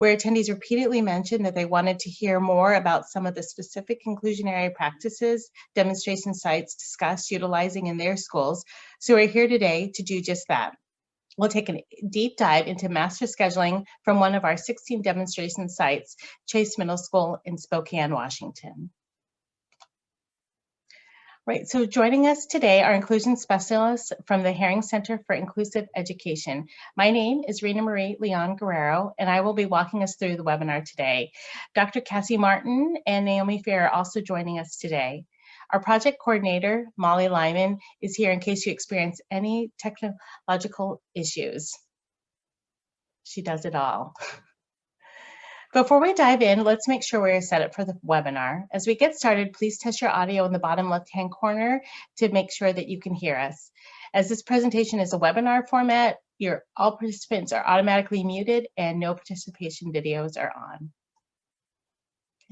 where attendees repeatedly mentioned that they wanted to hear more about some of the specific inclusionary practices demonstration sites discussed utilizing in their schools. So we're here today to do just that. We'll take a deep dive into master scheduling from one of our 16 demonstration sites, Chase Middle School in Spokane, Washington. Right, so joining us today are inclusion specialists from the Herring Center for Inclusive Education. My name is Rena Marie Leon Guerrero, and I will be walking us through the webinar today. Dr. Cassie Martin and Naomi Fair are also joining us today. Our project coordinator, Molly Lyman, is here in case you experience any technological issues. She does it all. Before we dive in, let's make sure we're set up for the webinar. As we get started, please test your audio in the bottom left-hand corner to make sure that you can hear us. As this presentation is a webinar format, all participants are automatically muted and no participation videos are on.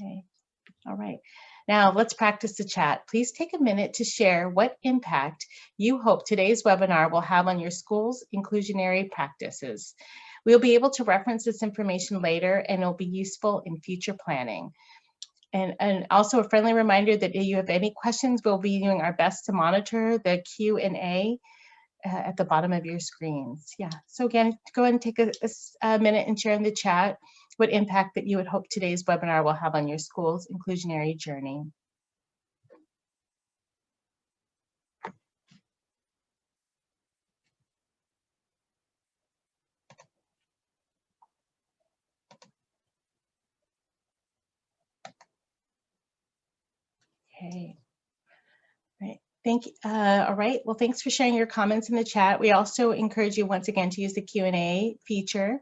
Okay, all right. Now let's practice the chat. Please take a minute to share what impact you hope today's webinar will have on your school's inclusionary practices. We'll be able to reference this information later and it'll be useful in future planning. And also a friendly reminder that if you have any questions, we'll be doing our best to monitor the Q&A at the bottom of your screens. Yeah, so again, go ahead and take a minute and share in the chat what impact that you would hope today's webinar will have on your school's inclusionary journey. Okay, right. Thank you. All right. Well, thanks for sharing your comments in the chat. We also encourage you once again to use the Q&A feature.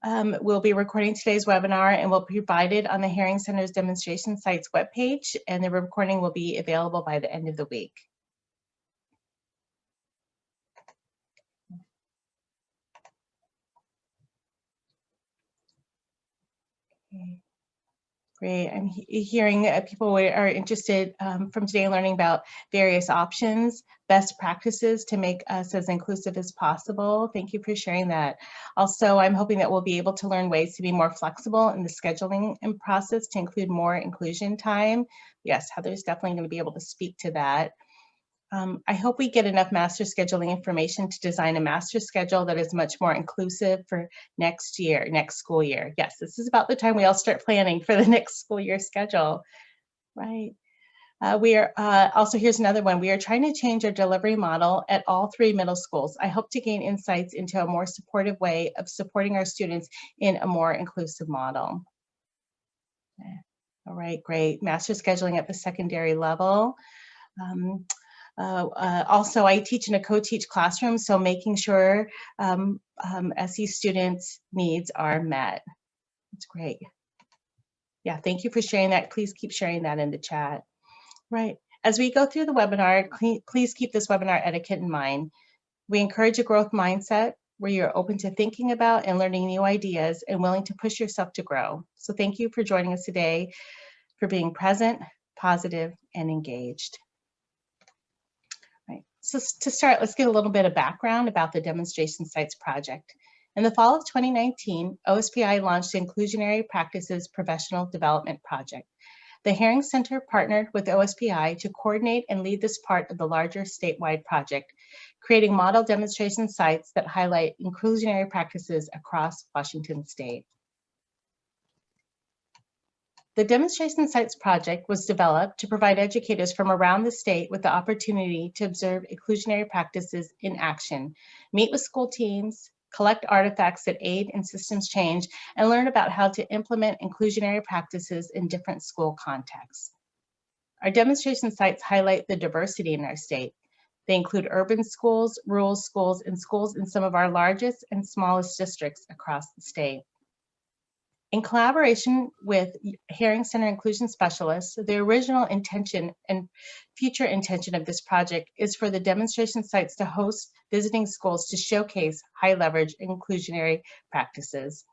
We'll be recording today's webinar and will be provided on the Herring Center's demonstration sites webpage, and the recording will be available by the end of the week. Okay. Great. I'm hearing people are interested from today learning about various options, best practices to make us as inclusive as possible. Thank you for sharing that. Also, I'm hoping that we'll be able to learn ways to be more flexible in the scheduling process to include more inclusion time. Yes, Heather's definitely going to be able to speak to that. I hope we get enough master scheduling information to design a master schedule that is much more inclusive for next year, next school year. Yes, this is about the time we all start planning for the next school year schedule, right? We are also, here's another one. We are trying to change our delivery model at all 3 middle schools. I hope to gain insights into a more supportive way of supporting our students in a more inclusive model. All right, great. Master scheduling at the secondary level. Also, I teach in a co-teach classroom, so making sure SE students' needs are met. That's great. Yeah, thank you for sharing that. Please keep sharing that in the chat. Right. As we go through the webinar, please keep this webinar etiquette in mind. We encourage a growth mindset where you're open to thinking about and learning new ideas and willing to push yourself to grow. So thank you for joining us today, for being present, positive, and engaged. Right. So to start, let's get a little bit of background about the Demonstration Sites project. In the fall of 2019, OSPI launched the Inclusionary Practices Professional Development Project. The Herring Center partnered with OSPI to coordinate and lead this part of the larger statewide project, creating model demonstration sites that highlight inclusionary practices across Washington state. The Demonstration Sites project was developed to provide educators from around the state with the opportunity to observe inclusionary practices in action, meet with school teams, collect artifacts that aid in systems change, and learn about how to implement inclusionary practices in different school contexts. Our demonstration sites highlight the diversity in our state. They include urban schools, rural schools, and schools in some of our largest and smallest districts across the state. In collaboration with Herring Center Inclusion Specialists, the original intention and future intention of this project is for the demonstration sites to host visiting schools to showcase high leverage inclusionary practices.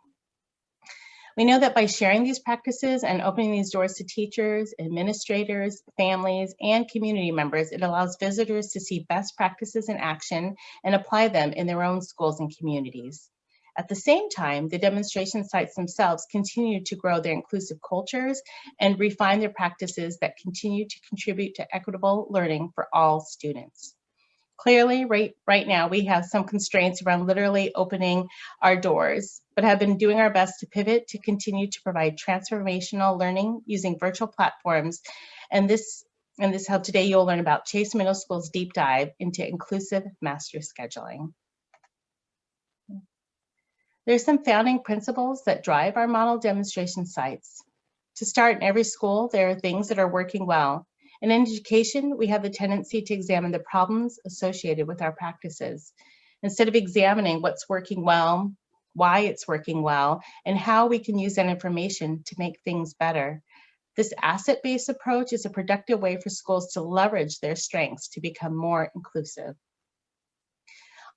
We know that by sharing these practices and opening these doors to teachers, administrators, families, and community members, it allows visitors to see best practices in action and apply them in their own schools and communities. At the same time, the demonstration sites themselves continue to grow their inclusive cultures and refine their practices that continue to contribute to equitable learning for all students. Clearly, right now, we have some constraints around literally opening our doors, but have been doing our best to pivot to continue to provide transformational learning using virtual platforms. And this how today you'll learn about Chase Middle School's deep dive into inclusive master scheduling. There's some founding principles that drive our model demonstration sites. To start, in every school, there are things that are working well. And in education, we have the tendency to examine the problems associated with our practices. Instead of examining what's working well, why it's working well, and how we can use that information to make things better. This asset-based approach is a productive way for schools to leverage their strengths to become more inclusive.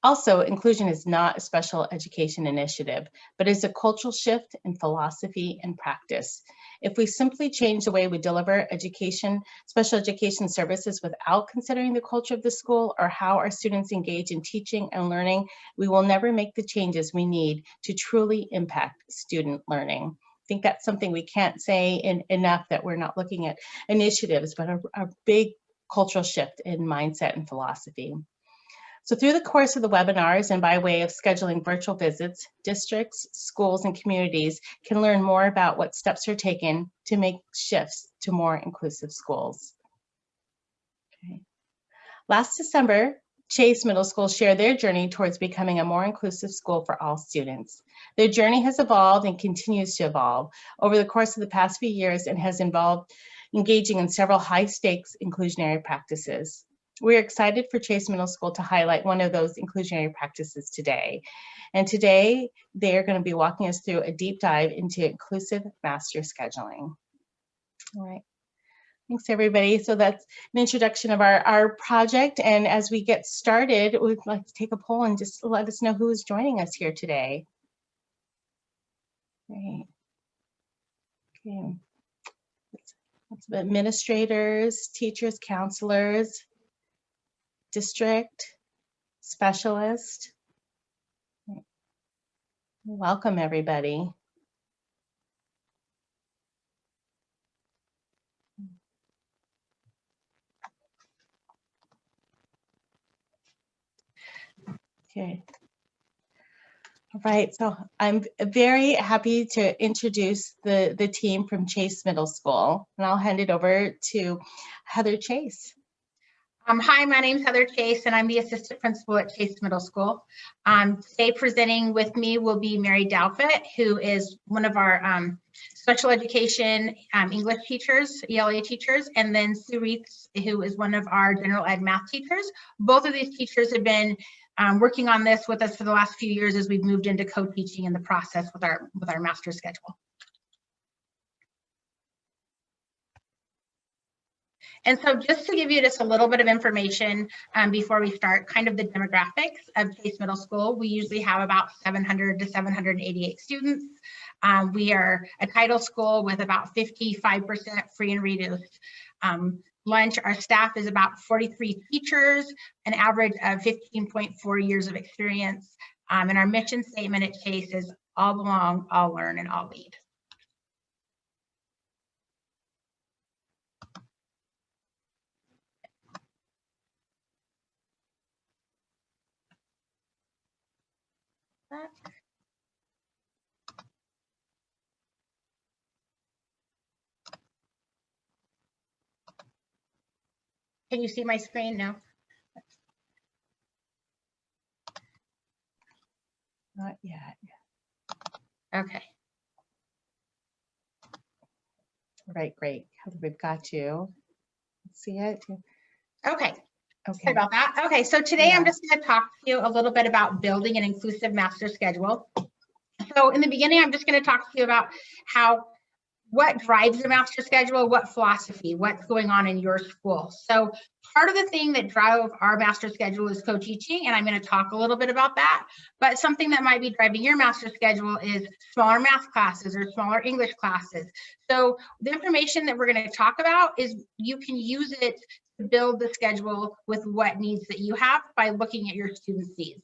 Also, inclusion is not a special education initiative, but is a cultural shift in philosophy and practice. If we simply change the way we deliver education, special education services without considering the culture of the school or how our students engage in teaching and learning, we will never make the changes we need to truly impact student learning. I think that's something we can't say enough, that we're not looking at initiatives, but a big cultural shift in mindset and philosophy. So through the course of the webinars and by way of scheduling virtual visits, districts, schools, and communities can learn more about what steps are taken to make shifts to more inclusive schools. Okay. Last December, Chase Middle School shared their journey towards becoming a more inclusive school for all students. Their journey has evolved and continues to evolve over the course of the past few years and has involved engaging in several high-stakes inclusionary practices. We're excited for Chase Middle School to highlight one of those inclusionary practices today. And today, they are going to be walking us through a deep dive into inclusive master scheduling. All right. Thanks, everybody. So that's an introduction of our project. And as we get started, we'd like to take a poll and just let us know who is joining us here today. Great. Okay. Lots of administrators, teachers, counselors, district, specialist. Welcome, everybody. Okay. All right, so I'm very happy to introduce the team from Chase Middle School, and I'll hand it over to Heather Chase. Hi, my name is Heather Chase, and I'm the assistant principal at Chase Middle School. Today presenting with me will be Mary Dalfett, who is one of our special education English teachers, ELA teachers, and then Sue Reitz, who is one of our general ed math teachers. Both of these teachers have been working on this with us for the last few years as we've moved into co-teaching in the process with our master schedule. And so just to give you just a little bit of information before we start, kind of the demographics of Chase Middle School, we usually have about 700 to 788 students. We are a title school with about 55% free and reduced lunch. Our staff is about 43 teachers, an average of 15.4 years of experience. And our mission statement at Chase is all belong, all learn, and all lead. Can you see my screen now? Not yet. Okay. All right, great. We've got you. See it? Okay. Okay. Sorry about that. Okay, so today I'm just going to talk to you a little bit about building an inclusive master schedule. So in the beginning, I'm just going to talk to you about what drives the master schedule, what philosophy, what's going on in your school. So part of the thing that drives our master schedule is co-teaching, and I'm going to talk a little bit about that. But something that might be driving your master schedule is smaller math classes or smaller English classes. So the information that we're going to talk about is you can use it to build the schedule with what needs that you have by looking at your students' needs.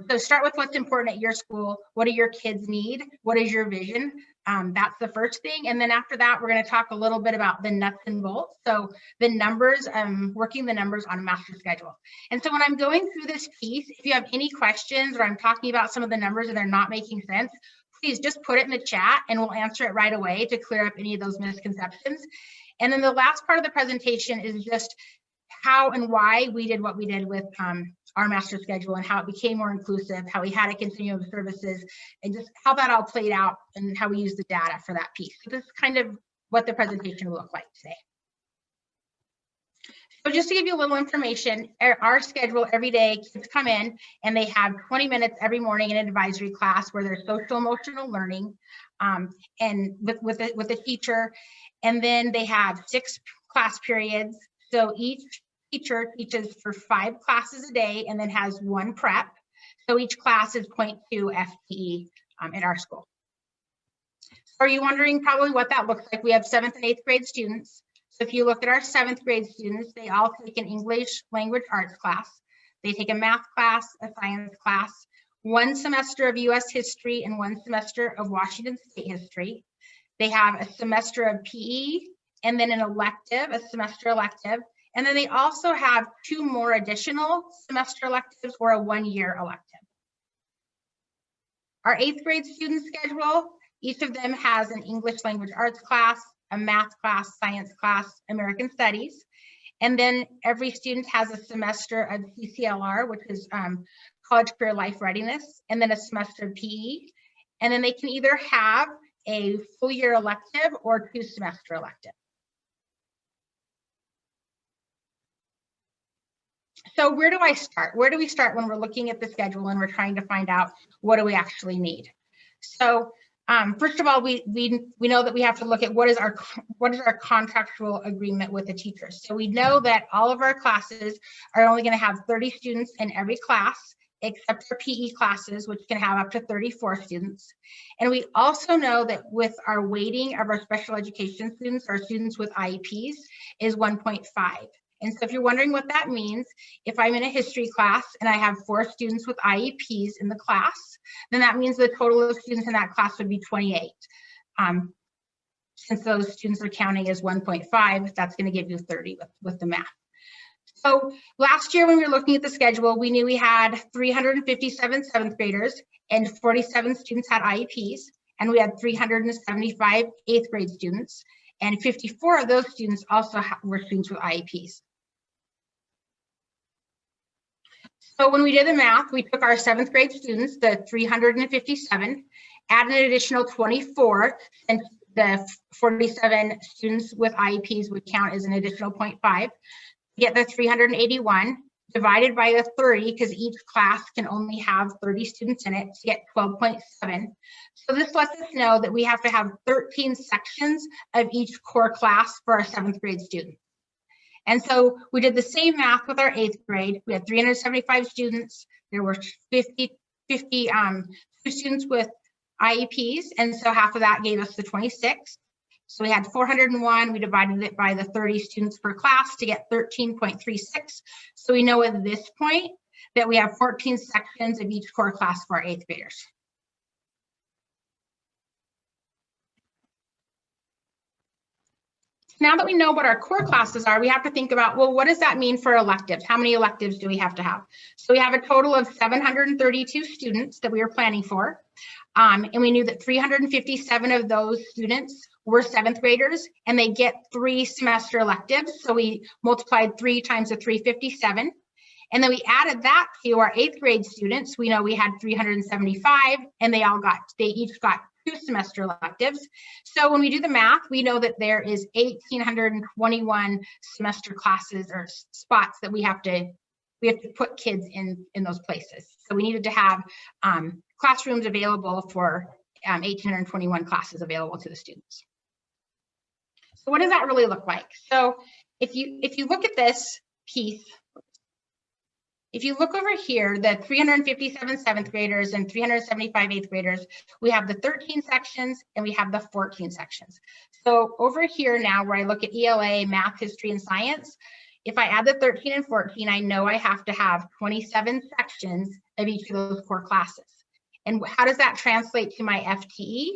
So start with what's important at your school. What do your kids need? What is your vision? That's the first thing. And then after that, we're going to talk a little bit about the nuts and bolts. So the numbers, working the numbers on a master schedule. And so when I'm going through this piece, if you have any questions or I'm talking about some of the numbers and they're not making sense, please just put it in the chat and we'll answer it right away to clear up any of those misconceptions. And then the last part of the presentation is just how and why we did what we did with our master schedule and how it became more inclusive, how we had a continuum of services, and just how that all played out and how we use the data for that piece. So this is kind of what the presentation will look like today. So just to give you a little information, our schedule every day, kids come in and they have 20 minutes every morning in an advisory class where there's social emotional learning and with a teacher. And then they have 6 class periods. So each teacher teaches for 5 classes a day and then has 1 prep. So each class is 0.2 FTE in our school. So are you wondering probably what that looks like? We have 7th and 8th grade students. So if you look at our 7th grade students, they all take an English language arts class. They take a math class, a science class, 1 semester of US history and 1 semester of Washington State history. They have a semester of PE and then an elective, a semester elective. And then they also have 2 more additional semester electives or a 1-year elective. Our 8th grade student schedule, each of them has an English language arts class, a math class, science class, American studies. And then every student has a semester of CCLR, which is college career life readiness, and then a semester of PE. And then they can either have a full year elective or 2 semester elective. So where do I start? Where do we start when we're looking at the schedule and we're trying to find out what do we actually need? So first of all, we know that we have to look at what is our contractual agreement with the teachers. So we know that all of our classes are only going to have 30 students in every class, except for PE classes, which can have up to 34 students. And we also know that with our weighting of our special education students, our students with IEPs is 1.5. And so if you're wondering what that means, if I'm in a history class and I have 4 students with IEPs in the class, then that means the total of students in that class would be 28. Since those students are counting as 1.5, that's going to give you 30 with the math. So last year when we were looking at the schedule, we knew we had 357 7th graders and 47 students had IEPs, and we had 375 8th grade students, and 54 of those students also were students with IEPs. So when we did the math, we took our 7th grade students, the 357, added an additional 24, and the 47 students with IEPs would count as an additional 0.5. Get the 381 divided by the 30, because each class can only have 30 students in it, to get 12.7. So this lets us know that we have to have 13 sections of each core class for our 7th grade students. And so we did the same math with our 8th grade. We had 375 students. There were 50 students with IEPs, and so half of that gave us the 26. So we had 401, we divided it by the 30 students per class to get 13.36. So we know at this point that we have 14 sections of each core class for our 8th graders. Now that we know what our core classes are, we have to think about, well, what does that mean for electives? How many electives do we have to have? So we have a total of 732 students that we were planning for. And we knew that 357 of those students were 7th graders, and they get 3 semester electives. So we multiplied 3 times the 357. And then we added that to our 8th grade students. We know we had 375, and they each got 2 semester electives. So when we do the math, we know that there is 1,821 semester classes or spots that we have to put kids in those places. So we needed to have classrooms available for 1,821 classes available to the students. So what does that really look like? So if you look at this piece, if you look over here, the 357 7th graders and 375 8th graders, we have the 13 sections and we have the 14 sections. So over here now, where I look at ELA, math, history, and science, if I add the 13 and 14, I know I have to have 27 sections of each of those core classes. And how does that translate to my FTE?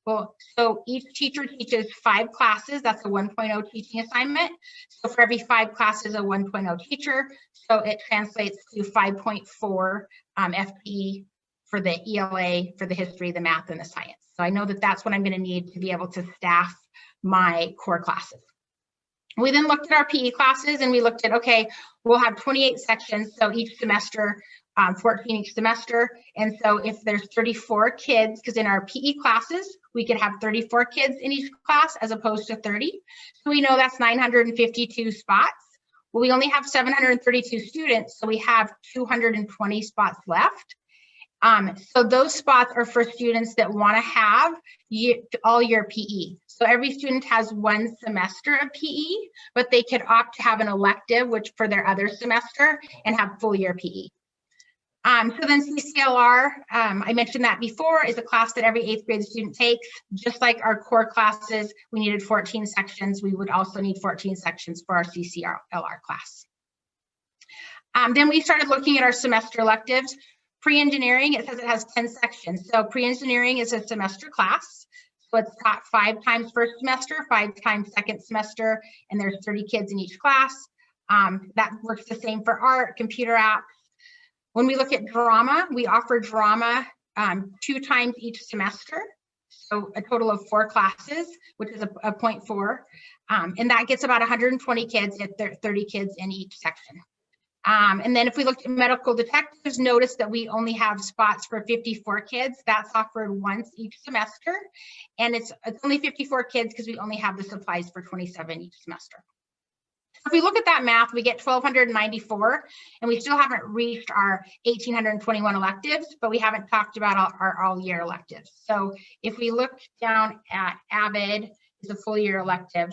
Well, so each teacher teaches 5 classes. That's a 1.0 teaching assignment. So for every 5 classes, a 1.0 teacher. So it translates to 5.4 FTE for the ELA, for the history, the math, and the science. So I know that that's what I'm going to need to be able to staff my core classes. We then looked at our PE classes and we looked at, okay, we'll have 28 sections. So each semester, 14 each semester. And so if there's 34 kids, because in our PE classes, we could have 34 kids in each class as opposed to 30. So we know that's 952 spots. Well, we only have 732 students, so we have 220 spots left. So those spots are for students that want to have all year PE. So every student has 1 semester of PE, but they could opt to have an elective, which for their other semester, and have full year PE. So then CCLR, I mentioned that before, is a class that every 8th grade student takes. Just like our core classes, we needed 14 sections. We would also need 14 sections for our CCLR class. Then we started looking at our semester electives. Pre-engineering, it says it has 10 sections. So pre-engineering is a semester class. So it's taught 5 times first semester, 5 times second semester, and there's 30 kids in each class. That works the same for art, computer apps. When we look at drama, we offer drama 2 times each semester. So a total of 4 classes, which is a 0.4. And that gets about 120 kids at 30 kids in each section. And then if we looked at medical detectives, notice that we only have spots for 54 kids. That's offered once each semester. And it's only 54 kids because we only have the supplies for 27 each semester. If we look at that math, we get 1,294, and we still haven't reached our 1,821 electives, but we haven't talked about our all-year electives. So if we look down at AVID, is a full year elective.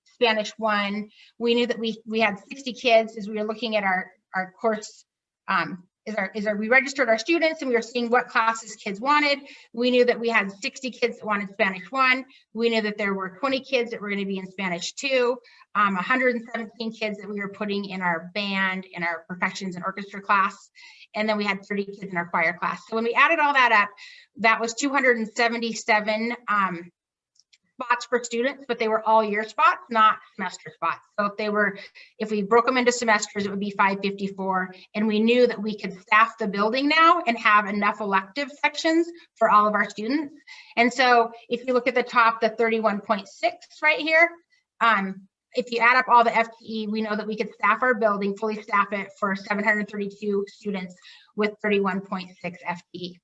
Spanish 1, we knew that we had 60 kids as we were looking at our course. We registered our students and we were seeing what classes kids wanted. We knew that we had 60 kids that wanted Spanish 1. We knew that there were 20 kids that were going to be in Spanish 2, 117 kids that we were putting in our band, in our percussions and orchestra class, and then we had 30 kids in our choir class. So when we added all that up, that was 277 spots for students, but they were all year spots, not semester spots. So if we broke them into semesters, it would be 554. And we knew that we could staff the building now and have enough elective sections for all of our students. And so if you look at the top, the 31.6 right here, if you add up all the FTE, we know that we could staff our building, fully staff it for 732 students with 31.6 FTE.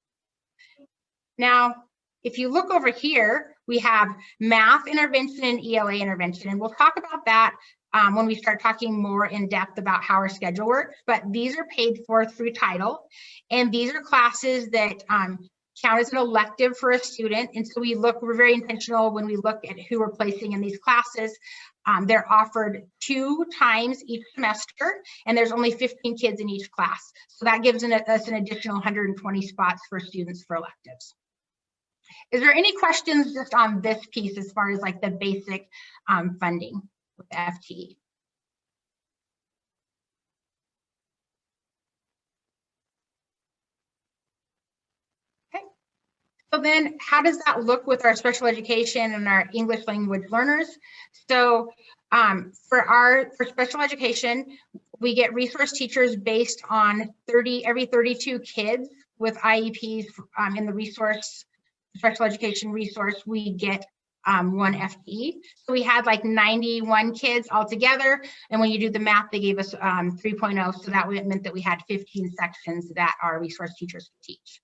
Now, if you look over here, we have math intervention and ELA intervention, and we'll talk about that when we start talking more in depth about how our schedule works, but these are paid for through title, and these are classes that count as an elective for a student, and so we're very intentional when we look at who we're placing in these classes. They're offered 2 times each semester, and there's only 15 kids in each class, so that gives us an additional 120 spots for students for electives. Is there any questions just on this piece as far as like the basic funding with the FTE? Okay, so then how does that look with our special education and our English language learners? So for special education, we get resource teachers based on every 32 kids with IEPs in the special education resource, we get 1 FTE. So we had like 91 kids altogether. And when you do the math, they gave us 3.0. So that meant that we had 15 sections that our resource teachers could teach.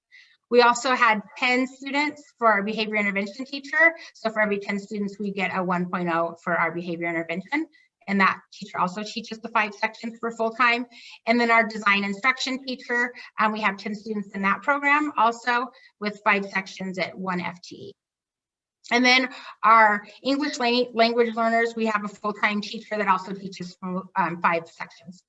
We also had 10 students for our behavior intervention teacher. So for every 10 students, we get a 1.0 for our behavior intervention. And that teacher also teaches the 5 sections for full-time. And then our design instruction teacher, we have 10 students in that program also with 5 sections at 1 FTE. And then our English language learners, we have a full-time teacher that also teaches 5 sections.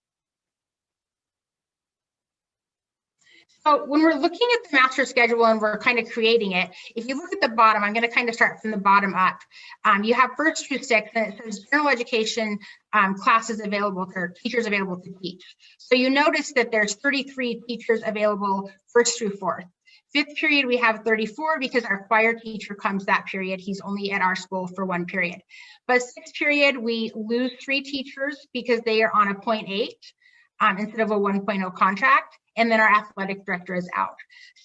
So when we're looking at the master schedule and we're kind of creating it, if you look at the bottom, I'm going to kind of start from the bottom up. You have 1st through 6th, and it says general education classes available for teachers available to teach. So you notice that there's 33 teachers available 1st through 4th. 5th period, we have 34 because our choir teacher comes that period. He's only at our school for 1 period. But 6th period, we lose 3 teachers because they are on a 0.8 instead of a 1.0 contract. And then our athletic director is out.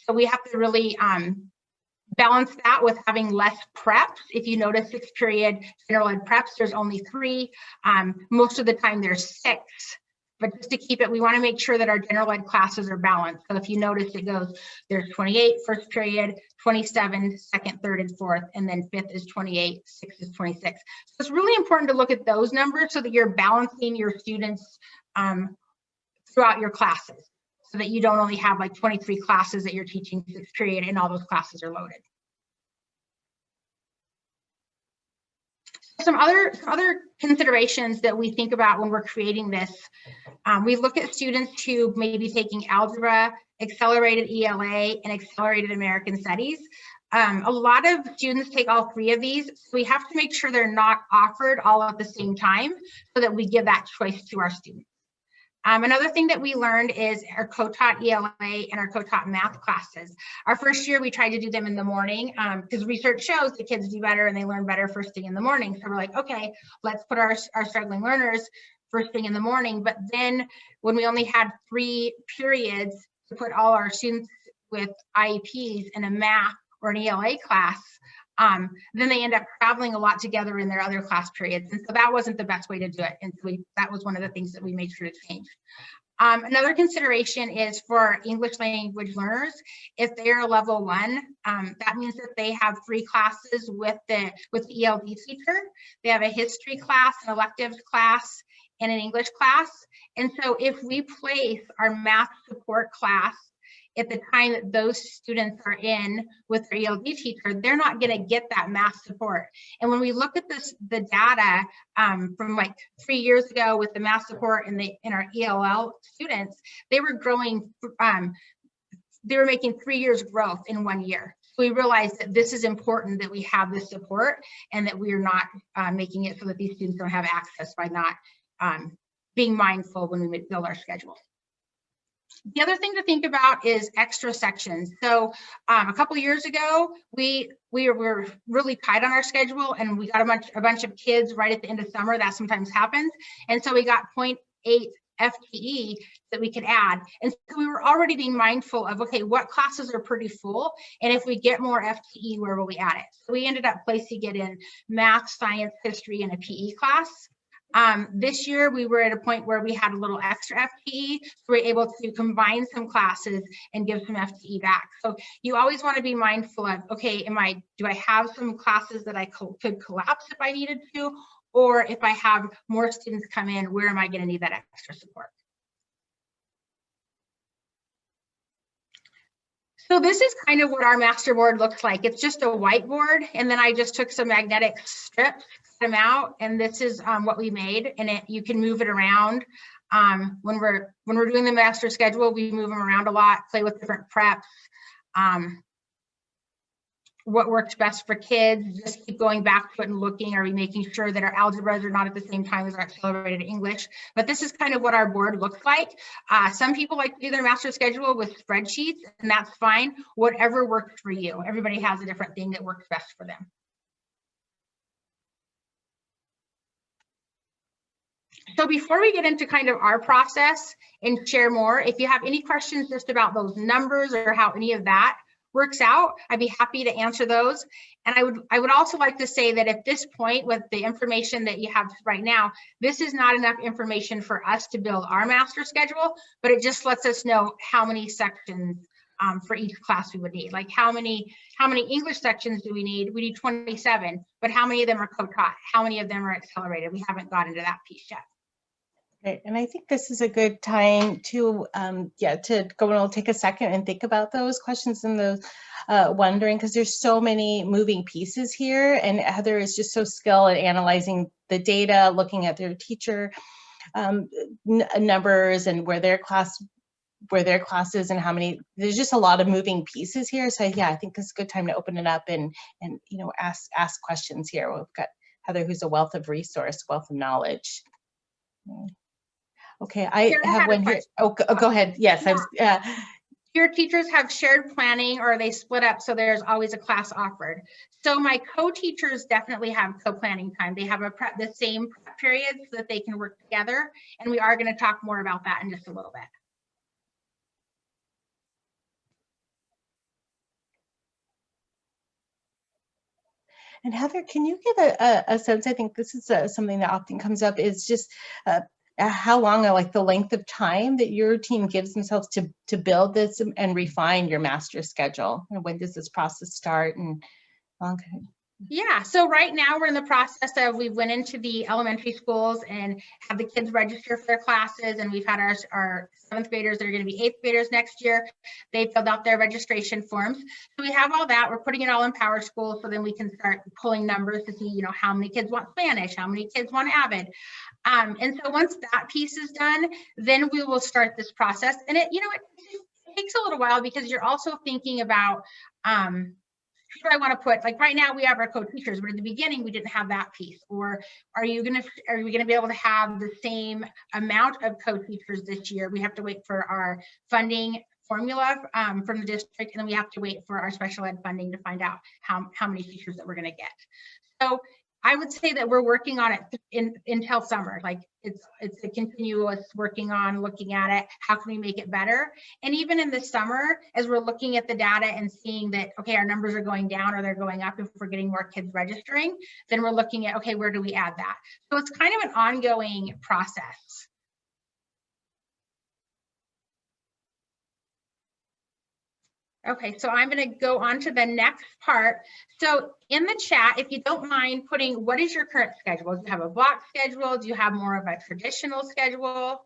So we have to really balance that with having less preps. If you notice 6th period general ed preps, there's only 3. Most of the time there's 6. But just to keep it, we want to make sure that our general ed classes are balanced. So if you notice, it goes, there's 28 1st period, 27 2nd, 3rd, and 4th, and then 5th is 28, 6th is 26. So it's really important to look at those numbers so that you're balancing your students throughout your classes, so that you don't only have like 23 classes that you're teaching 6th period and all those classes are loaded. Some other considerations that we think about when we're creating this, we look at students who may be taking algebra, accelerated ELA, and accelerated American Studies. A lot of students take all 3 of these, so we have to make sure they're not offered all at the same time so that we give that choice to our students. Another thing that we learned is our co-taught ELA and our co-taught math classes. Our first year, we tried to do them in the morning because research shows the kids do better and they learn better first thing in the morning. So we're like, okay, let's put our struggling learners first thing in the morning. But then when we only had 3 periods to put all our students with IEPs in a math or an ELA class, then they end up traveling a lot together in their other class periods. And so that wasn't the best way to do it. And so that was one of the things that we made sure to change. Another consideration is for English language learners, if they are level 1, that means that they have 3 classes with the ELD teacher. They have a history class, an electives class, and an English class. And so if we place our math support class at the time that those students are in with their ELD teacher, they're not going to get that math support. And when we look at the data from like 3 years ago with the math support in our ELL students, they were growing, they were making 3 years growth in 1 year. So we realized that this is important that we have this support and that we are not making it so that these students don't have access by not being mindful when we build our schedule. The other thing to think about is extra sections. So a couple of years ago, we were really tight on our schedule and we got a bunch of kids right at the end of summer. That sometimes happens. And so we got 0.8 FTE that we could add. And so we were already being mindful of, okay, what classes are pretty full? And if we get more FTE, where will we add it? So we ended up placing it in math, science, history, and a PE class. This year, we were at a point where we had a little extra FTE, so we were able to combine some classes and give some FTE back. So you always want to be mindful of, okay, do I have some classes that I could collapse if I needed to? Or if I have more students come in, where am I going to need that extra support? So this is kind of what our master board looks like. It's just a whiteboard, and then I just took some magnetic strips, cut them out, and this is what we made. And you can move it around. When we're doing the master schedule, we move them around a lot, play with different preps. What works best for kids, just keep going back to it and looking. Are we making sure that our algebras are not at the same time as our accelerated English? But this is kind of what our board looks like. Some people like to do their master schedule with spreadsheets, and that's fine. Whatever works for you. Everybody has a different thing that works best for them. So before we get into kind of our process and share more, if you have any questions just about those numbers or how any of that works out, I'd be happy to answer those. And I would also like to say that at this point, with the information that you have right now, this is not enough information for us to build our master schedule, but it just lets us know how many sections for each class we would need. Like how many English sections do we need? We need 27, but how many of them are co-taught? How many of them are accelerated? We haven't gotten to that piece yet. Great. And I think this is a good time to, to go and take a second and think about those questions and those wondering, because there's so many moving pieces here, and Heather is just so skilled at analyzing the data, looking at their teacher numbers and where their class where their class is and how many, there's just a lot of moving pieces here. So yeah, I think this is a good time to open it up and you know, ask questions here. We've got Heather, who's a wealth of resource, wealth of knowledge. Okay, I have one here. Oh, go ahead. Yes, yeah. I was. Your teachers have shared planning or they split up, so there's always a class offered. So my co-teachers definitely have co-planning time. They have the same prep period so that they can work together. And we are going to talk more about that in just a little bit. And Heather, can you give a sense, I think this is something that often comes up, is just how long, like the length of time that your team gives themselves to build this and refine your master schedule? And when does this process start? And okay. Yeah, so right now we're in the process of, we went into the elementary schools and have the kids register for their classes, and we've had our 7th graders that are going to be 8th graders next year. They filled out their registration forms. So we have all that. We're putting it all in PowerSchool, so then we can start pulling numbers to see, you know, how many kids want Spanish, how many kids want Avid. And so once that piece is done, then we will start this process. And it, you know, it takes a little while because you're also thinking about, who do I want to put, like right now we have our co-teachers, but in the beginning we didn't have that piece. Or are we going to be able to have the same amount of co-teachers this year? We have to wait for our funding formula from the district, and then we have to wait for our special ed funding to find out how many teachers that we're going to get. So I would say that we're working on it until summer. Like it's a continuous working on looking at it. How can we make it better? And even in the summer, as we're looking at the data and seeing that, okay, our numbers are going down or they're going up, if we're getting more kids registering, then we're looking at, okay, where do we add that? So it's kind of an ongoing process. Okay, so I'm going to go on to the next part. So in the chat, if you don't mind putting, what is your current schedule? Do you have a block schedule? Do you have more of a traditional schedule?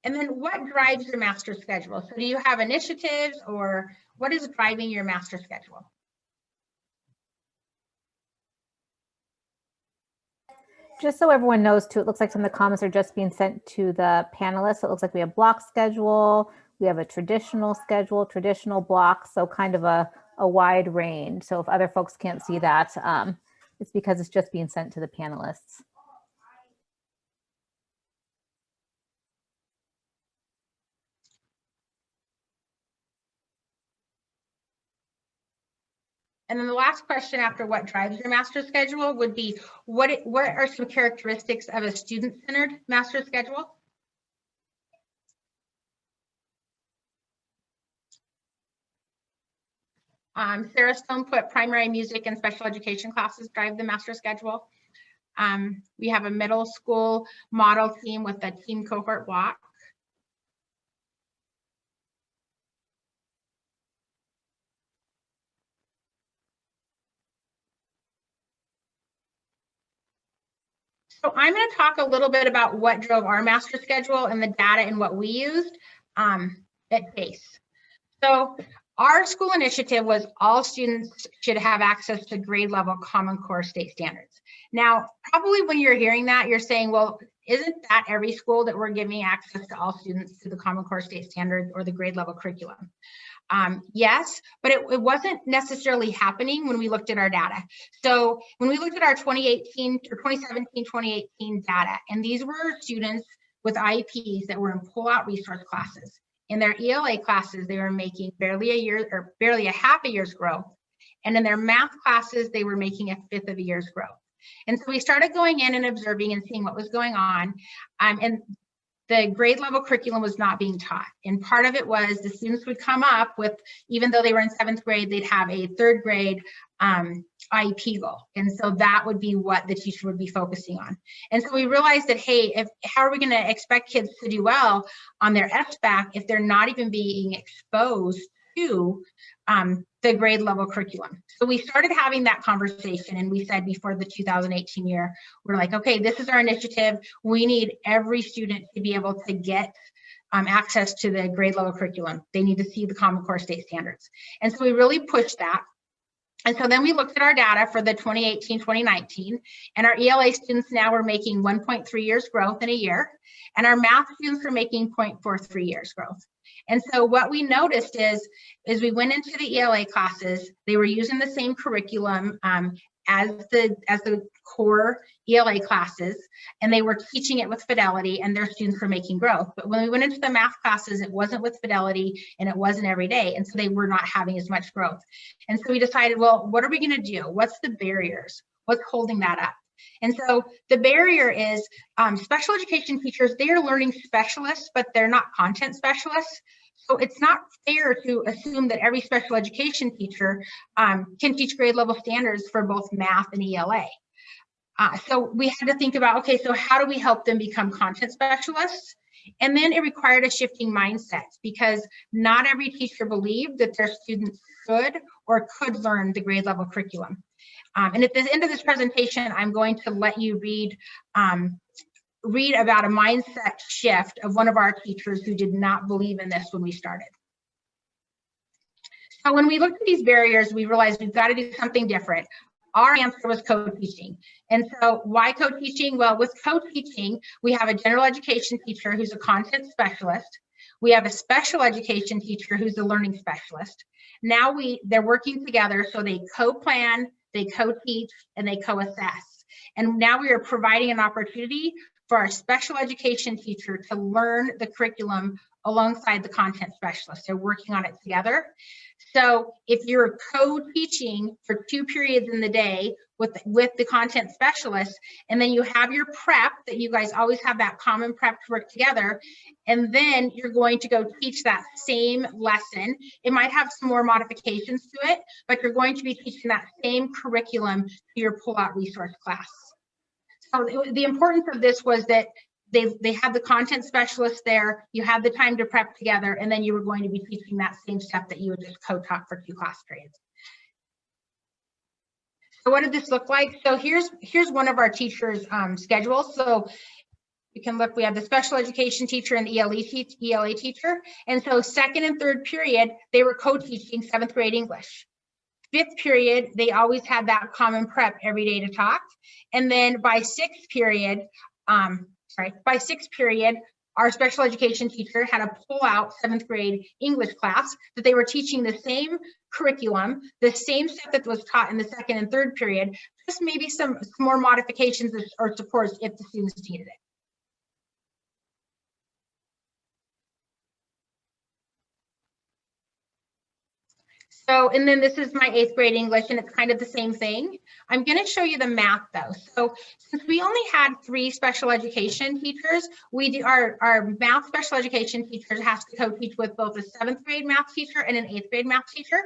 And then what drives your master schedule? So do you have initiatives, or what is driving your master schedule? Just so everyone knows too, it looks like some of the comments are just being sent to the panelists. So it looks like we have block schedule, we have a traditional schedule, traditional block, so kind of a wide range. So if other folks can't see that, it's because it's just being sent to the panelists. And then the last question after what drives your master schedule would be, what are some characteristics of a student-centered master schedule? Sarah Stone put primary music and special education classes drive the master schedule. We have a middle school model team with a team cohort block. So I'm going to talk a little bit about what drove our master schedule and the data and what we used at PACE. So our school initiative was all students should have access to grade level Common Core state standards. Now, probably when you're hearing that, you're saying, well, isn't that every school that we're giving access to all students to the Common Core state standards or the grade level curriculum? Yes, but it wasn't necessarily happening when we looked at our data. So when we looked at our 2018 or 2017, 2018 data, and these were students with IEPs that were in pull-out resource classes. In their ELA classes, they were making barely a year or barely a half a year's growth. And in their math classes, they were making a fifth of a year's growth. And so we started going in and observing and seeing what was going on. And the grade level curriculum was not being taught. And part of it was the students would come up with, even though they were in 7th grade, they'd have a 3rd grade IEP goal. And so that would be what the teacher would be focusing on. And so we realized that, hey, how are we going to expect kids to do well on their SBAC if they're not even being exposed to the grade level curriculum. So we started having that conversation, and we said before the 2018 year, we're like, okay, this is our initiative. We need every student to be able to get access to the grade level curriculum. They need to see the Common Core state standards. And so we really pushed that. And so then we looked at our data for the 2018-2019, and our ELA students now are making 1.3 years growth in a year, and our math students are making 0.43 years growth. And so what we noticed is we went into the ELA classes, they were using the same curriculum as the core ELA classes, and they were teaching it with fidelity, and their students were making growth. But when we went into the math classes, it wasn't with fidelity and it wasn't every day, and so they were not having as much growth. And so we decided, well, what are we going to do? What's the barriers? What's holding that up? And so the barrier is special education teachers, they are learning specialists, but they're not content specialists. So it's not fair to assume that every special education teacher can teach grade level standards for both math and ELA. So we had to think about, okay, so how do we help them become content specialists? And then it required a shifting mindset, because not every teacher believed that their students should or could learn the grade level curriculum. And at the end of this presentation, I'm going to let you read about a mindset shift of one of our teachers who did not believe in this when we started. So when we looked at these barriers, we realized we've got to do something different. Our answer was co-teaching. And so why co-teaching? Well, with co-teaching, we have a general education teacher who's a content specialist. We have a special education teacher who's a learning specialist. Now they're working together, so they co-plan, they co-teach, and they co-assess. And now we are providing an opportunity for our special education teacher to learn the curriculum alongside the content specialist. They're working on it together. So if you're co-teaching for 2 periods in the day with the content specialist, and then you have your prep, that you guys always have that common prep to work together, and then you're going to go teach that same lesson. It might have some more modifications to it, but you're going to be teaching that same curriculum to your pull-out resource class. So the importance of this was that they had the content specialist there, you had the time to prep together, and then you were going to be teaching that same stuff that you would just co-taught for 2 class periods. So what did this look like? So here's one of our teachers' schedules. So you can look, we have the special education teacher and the ELA teacher. And so 2nd and 3rd period, they were co-teaching 7th grade English. 5th period, they always had that common prep every day to talk. And then by 6th period, our special education teacher had a pull-out 7th grade English class that they were teaching the same curriculum, the same stuff that was taught in the 2nd and 3rd period, just maybe some more modifications or supports if the students needed it. So, and then this is my 8th grade English, and it's kind of the same thing. I'm going to show you the math though. So since we only had 3 special education teachers, our math special education teacher has to co-teach with both a 7th grade math teacher and an 8th grade math teacher.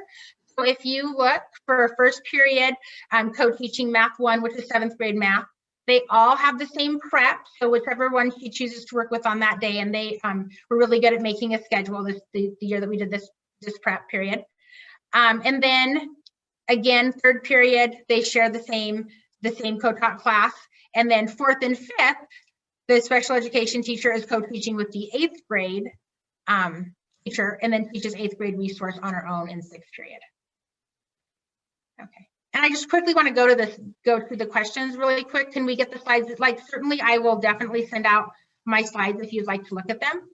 So if you look for 1st period, co-teaching math 1, which is 7th grade math, they all have the same prep. So whichever one she chooses to work with on that day, and they were really good at making a schedule the year that we did this prep period. And then again, 3rd period, they share the same co-taught class. And then 4th and 5th, the special education teacher is co-teaching with the 8th grade teacher, and then teaches 8th grade resource on her own in 6th period. Okay. And I just quickly want to go through the questions really quick. Can we get the slides? Like, certainly I will definitely send out my slides if you'd like to look at them.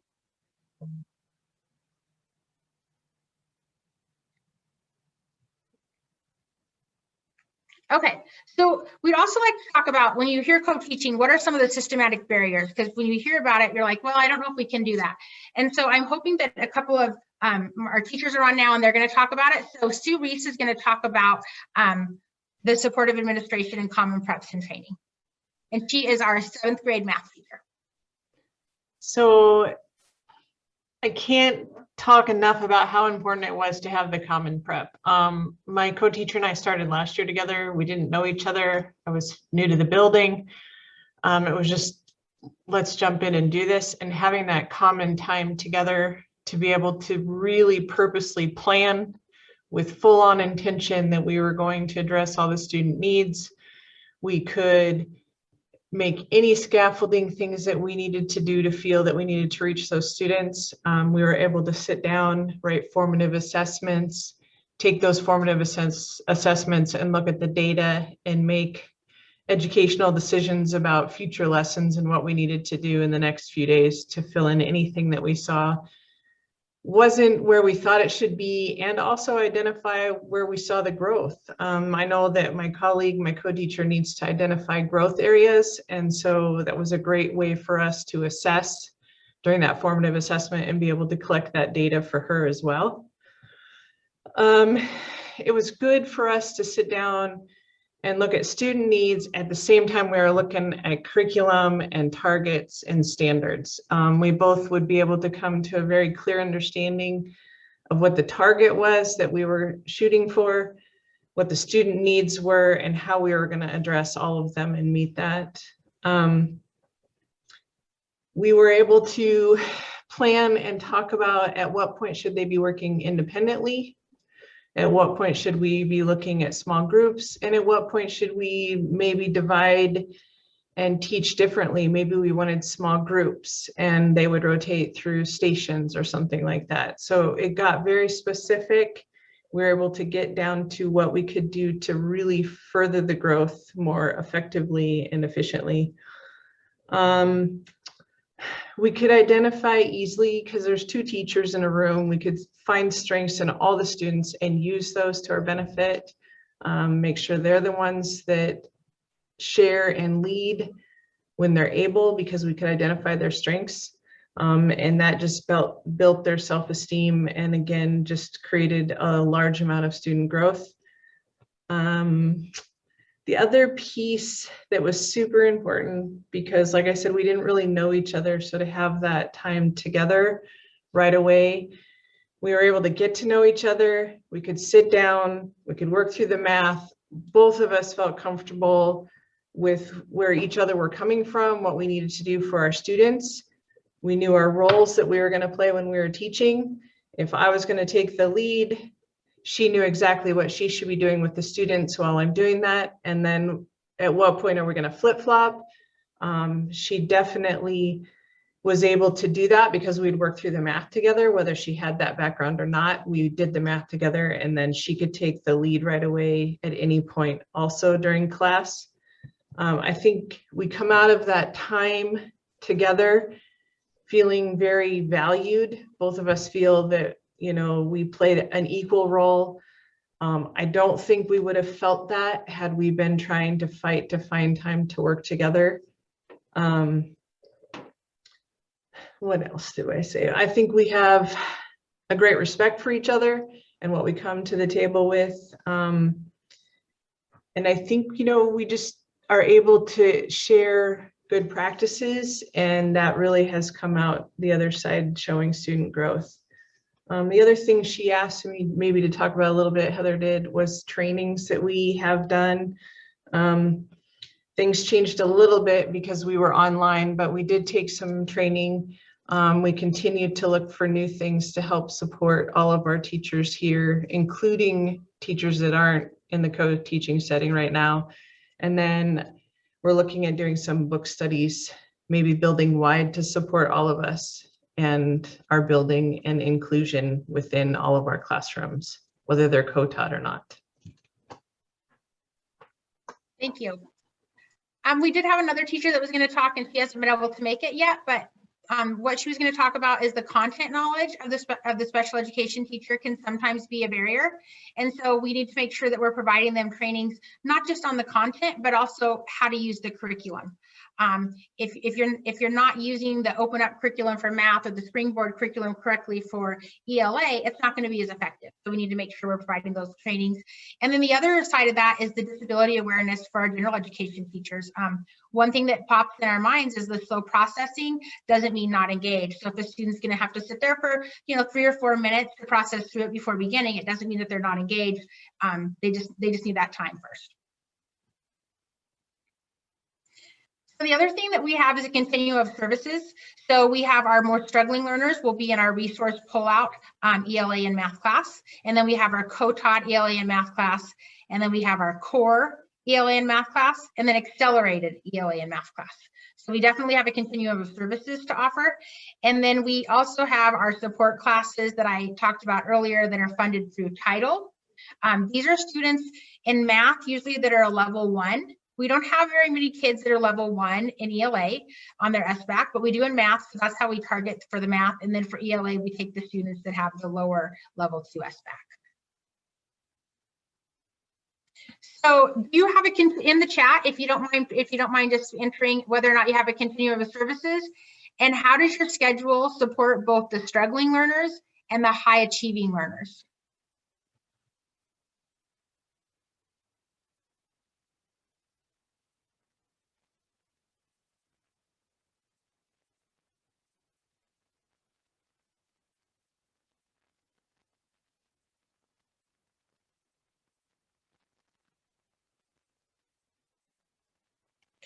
Okay, so we'd also like to talk about, when you hear co-teaching, what are some of the systematic barriers? Because when you hear about it, you're like, well, I don't know if we can do that. And so I'm hoping that a couple of our teachers are on now, and they're going to talk about it. So Sue Reese is going to talk about the supportive administration and common preps and training. And she is our 7th grade math teacher. So I can't talk enough about how important it was to have the common prep. My co-teacher and I started last year together. We didn't know each other. I was new to the building. It was just, let's jump in and do this. And having that common time together to be able to really purposely plan with full-on intention that we were going to address all the student needs. We could make any scaffolding things that we needed to do to feel that we needed to reach those students. We were able to sit down, write formative assessments, take those formative assessments and look at the data and make educational decisions about future lessons and what we needed to do in the next few days to fill in anything that we saw wasn't where we thought it should be, and also identify where we saw the growth. I know that my colleague, my co-teacher, needs to identify growth areas, and so that was a great way for us to assess during that formative assessment and be able to collect that data for her as well. It was good for us to sit down and look at student needs at the same time we were looking at curriculum and targets and standards. We both would be able to come to a very clear understanding of what the target was that we were shooting for, what the student needs were, and how we were going to address all of them and meet that. We were able to plan and talk about at what point should they be working independently. At what point should we be looking at small groups? And at what point should we maybe divide and teach differently? Maybe we wanted small groups and they would rotate through stations or something like that. So it got very specific. We were able to get down to what we could do to really further the growth more effectively and efficiently. We could identify easily, because there's 2 teachers in a room, we could find strengths in all the students and use those to our benefit. Make sure they're the ones that share and lead when they're able, because we could identify their strengths. And that just built their self-esteem, and again, just created a large amount of student growth. The other piece that was super important, because like I said, we didn't really know each other, so to have that time together right away, we were able to get to know each other. We could sit down, we could work through the math. Both of us felt comfortable with where each other were coming from, what we needed to do for our students. We knew our roles that we were going to play when we were teaching. If I was going to take the lead, she knew exactly what she should be doing with the students while I'm doing that. And then at what point are we going to flip-flop? She definitely was able to do that because we'd worked through the math together, whether she had that background or not. We did the math together, and then she could take the lead right away at any point also during class. I think we come out of that time together feeling very valued. Both of us feel that, you know, we played an equal role. I don't think we would have felt that had we been trying to fight to find time to work together. What else do I say? I think we have a great respect for each other and what we come to the table with. And I think, you know, we just are able to share good practices, and that really has come out the other side showing student growth. The other thing she asked me maybe to talk about a little bit, Heather did, was trainings that we have done. Things changed a little bit because we were online, but we did take some training. We continued to look for new things to help support all of our teachers here, including teachers that aren't in the co-teaching setting right now. And then we're looking at doing some book studies, maybe building wide to support all of us and our building and inclusion within all of our classrooms, whether they're co-taught or not. Thank you. We did have another teacher that was going to talk, and she hasn't been able to make it yet, but what she was going to talk about is the content knowledge of the special education teacher can sometimes be a barrier. And so we need to make sure that we're providing them trainings, not just on the content, but also how to use the curriculum. If you're not using the Open Up curriculum for math or the Springboard curriculum correctly for ELA, it's not going to be as effective. So we need to make sure we're providing those trainings. And then the other side of that is the disability awareness for our general education teachers. One thing that pops in our minds is the slow processing doesn't mean not engaged. So if a student's going to have to sit there for 3 or 4 minutes to process through it before beginning, it doesn't mean that they're not engaged. They just need that time first. So the other thing that we have is a continuum of services. So we have our more struggling learners will be in our resource pullout ELA and math class. And then we have our co-taught ELA and math class. And then we have our core ELA and math class, and then accelerated ELA and math class. So we definitely have a continuum of services to offer. And then we also have our support classes that I talked about earlier that are funded through Title. These are students in math usually that are a level 1. We don't have very many kids that are level 1 in ELA on their SBAC, but we do in math, so that's how we target for the math. And then for ELA, we take the students that have the lower level 2 SBAC. So do you have in the chat, if you don't mind just entering whether or not you have a continuum of services, and how does your schedule support both the struggling learners and the high achieving learners?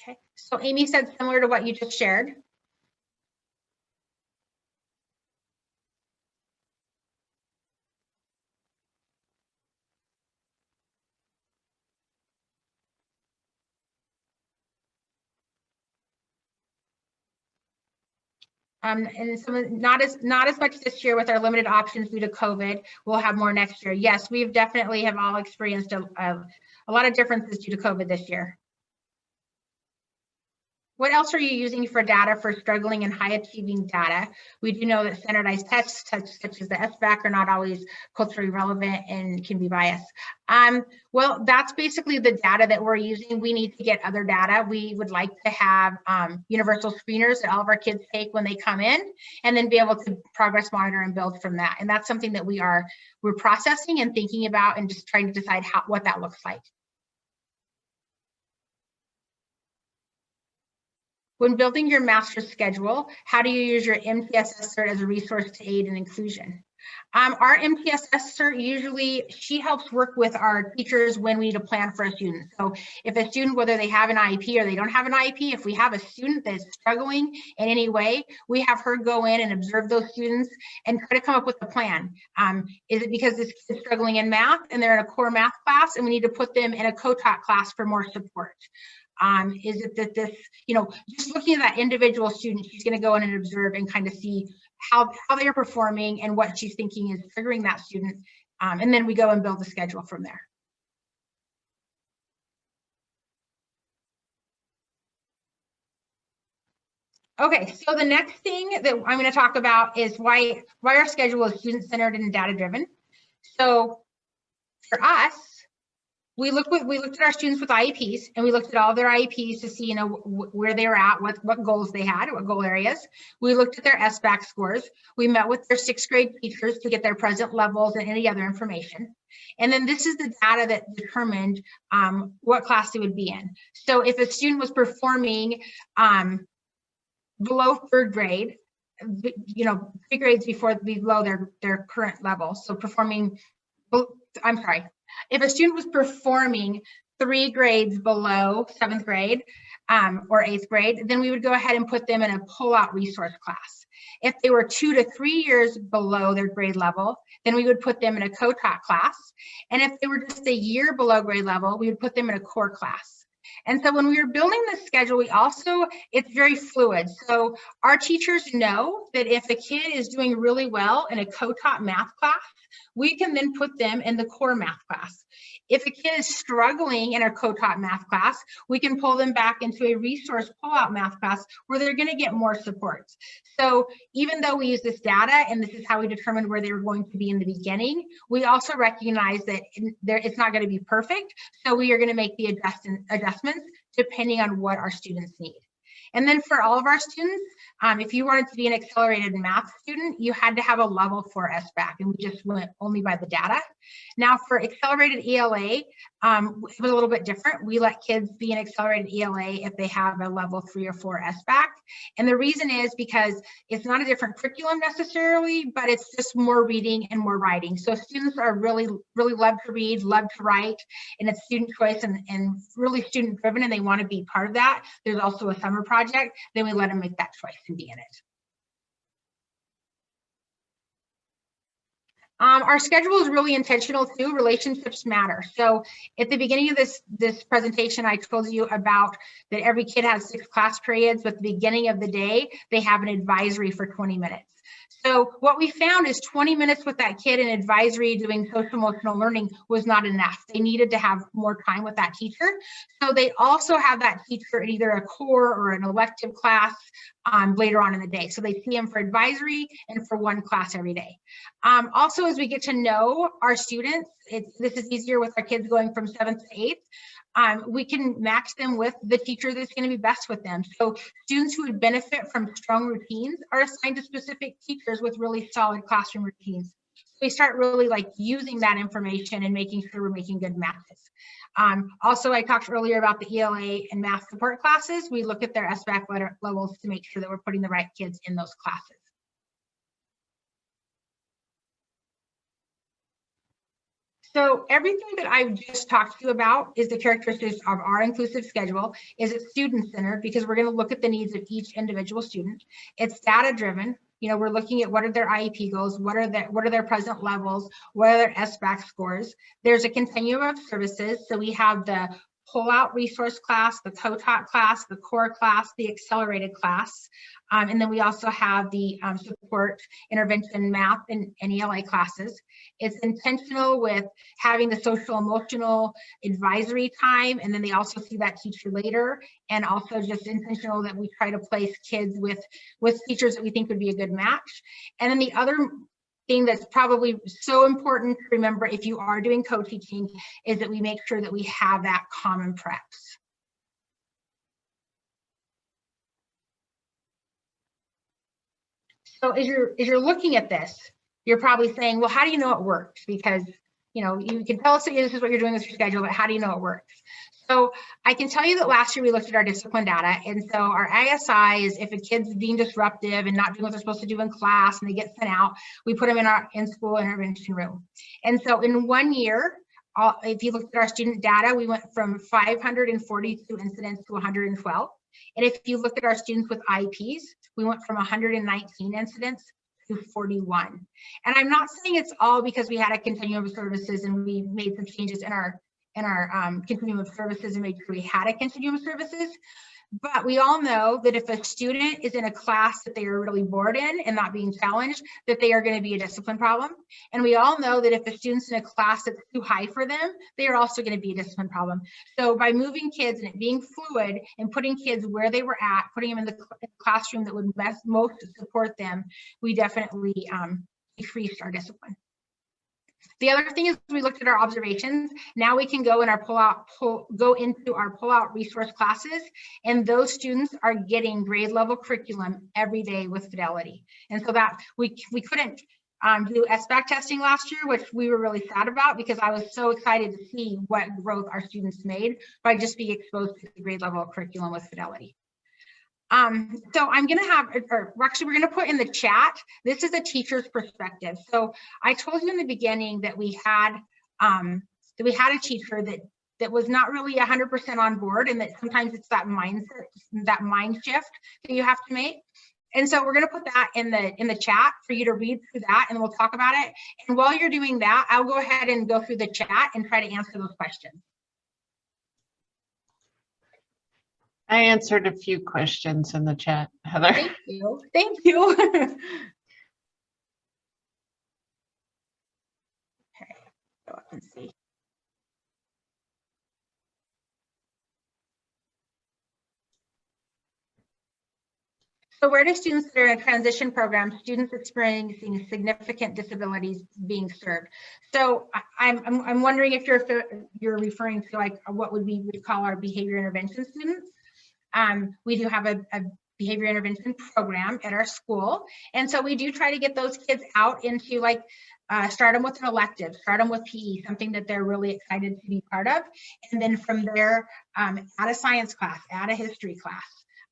Okay, so Amy said similar to what you just shared. And some not as much this year with our limited options due to COVID. We'll have more next year. Yes, we've definitely have all experienced a lot of differences due to COVID this year. What else are you using for data for struggling and high achieving data? We do know that standardized tests such as the SBAC are not always culturally relevant and can be biased. Well, that's basically the data that we're using. We need to get other data. We would like to have universal screeners that all of our kids take when they come in, and then be able to progress monitor and build from that. And that's something that we're processing and thinking about and just trying to decide what that looks like. When building your master's schedule, how do you use your MTSS cert as a resource to aid in inclusion? Our MTSS cert, usually she helps work with our teachers when we need to plan for a student. So if a student, whether they have an IEP or they don't have an IEP, if we have a student that's struggling in any way, we have her go in and observe those students and try to come up with a plan. Is it because this kid is struggling in math and they're in a core math class and we need to put them in a co-taught class for more support? Is it that this, just looking at that individual student, she's going to go in and observe and kind of see how they are performing and what she's thinking is triggering that student. And then we go and build the schedule from there. Okay, so the next thing that I'm going to talk about is why our schedule is student-centered and data-driven. So for us, we looked at our students with IEPs, and we looked at all their IEPs to see, where they were at, what goals they had, what goal areas. We looked at their SBAC scores. We met with their 6th grade teachers to get their present levels and any other information. And then this is the data that determined what class they would be in. So if a student was performing below 3rd grade, 3 grades below their current level, so performing, if a student was performing 3 grades below 7th grade or 8th grade, then we would go ahead and put them in a pull-out resource class. If they were 2 to 3 years below their grade level, then we would put them in a co-taught class. And if they were just a year below grade level, we would put them in a core class. And so when we were building the schedule, it's very fluid. So our teachers know that if a kid is doing really well in a co-taught math class, we can then put them in the core math class. If a kid is struggling in a co-taught math class, we can pull them back into a resource pull-out math class where they're going to get more support. So even though we use this data and this is how we determined where they were going to be in the beginning, we also recognize that it's not going to be perfect. So we are going to make the adjustments depending on what our students need. And then for all of our students, if you wanted to be an accelerated math student, you had to have a level 4 SBAC, and we just went only by the data. Now for accelerated ELA, it was a little bit different. We let kids be an accelerated ELA if they have a level 3 or 4 SBAC. And the reason is because it's not a different curriculum necessarily, but it's just more reading and more writing. So students are really love to read, love to write, and it's student choice and really student driven, and they want to be part of that. There's also a summer project, then we let them make that choice and be in it. Our schedule is really intentional too. Relationships matter. So at the beginning of this presentation, I told you about that every kid has 6 class periods, but at the beginning of the day, they have an advisory for 20 minutes. So what we found is 20 minutes with that kid in advisory doing social emotional learning was not enough. They needed to have more time with that teacher. So they also have that teacher in either a core or an elective class later on in the day. So they see him for advisory and for 1 class every day. Also, as we get to know our students, this is easier with our kids going from 7th to 8th. We can match them with the teacher that's going to be best with them. So students who would benefit from strong routines are assigned to specific teachers with really solid classroom routines. So we start really like using that information and making sure we're making good matches. Also, I talked earlier about the ELA and math support classes. We look at their SBAC levels to make sure that we're putting the right kids in those classes. So everything that I've just talked to you about is the characteristics of our inclusive schedule. Is it student-centered? Because we're going to look at the needs of each individual student. It's data-driven. You know, we're looking at what are their IEP goals, what are their present levels, what are their SBAC scores. There's a continuum of services. So we have the pull-out resource class, the co-taught class, the core class, the accelerated class. And then we also have the support intervention math and ELA classes. It's intentional with having the social emotional advisory time, and then they also see that teacher later, and also just intentional that we try to place kids with teachers that we think would be a good match. And then the other thing that's probably so important to remember if you are doing co-teaching is that we make sure that we have that common preps. So as you're looking at this, you're probably saying, well, how do you know it works? Because, you know, you can tell us that this is what you're doing with your schedule, but how do you know it works? So I can tell you that last year we looked at our discipline data. And so our ISI is if a kid's being disruptive and not doing what they're supposed to do in class and they get sent out, we put them in our in-school intervention room. And so in 1 year, if you looked at our student data, we went from 542 incidents to 112. And if you look at our students with IEPs, we went from 119 incidents to 41. And I'm not saying it's all because we had a continuum of services and we made some changes in our continuum of services and made sure we had a continuum of services. But we all know that if a student is in a class that they are really bored in and not being challenged, that they are going to be a discipline problem. And we all know that if a student's in a class that's too high for them, they are also going to be a discipline problem. So by moving kids and it being fluid and putting kids where they were at, putting them in the classroom that would most support them, we definitely decreased our discipline. The other thing is we looked at our observations. Now we can go in our go into our pull-out resource classes, and those students are getting grade level curriculum every day with Fidelity. And so that we couldn't do SBAC testing last year, which we were really sad about because I was so excited to see what growth our students made by just being exposed to the grade level curriculum with Fidelity. So I'm going to have, or actually we're going to put in the chat, this is a teacher's perspective. So I told you in the beginning that we had a teacher that was not really 100% on board, and that sometimes it's that mindset, that mind shift that you have to make. And so we're going to put that in the chat for you to read through that, and we'll talk about it. And while you're doing that, I'll go ahead and go through the chat and try to answer those questions. I answered a few questions in the chat, Heather. Thank you. Thank you. Okay, go up and see. So where do students that are in a transition program, students experiencing significant disabilities being served? So I'm wondering if you're referring to like what would we call our behavior intervention students. We do have a behavior intervention program at our school. And so we do try to get those kids out into like, start them with an elective, start them with PE, something that they're really excited to be part of. And then from there, add a science class, add a history class.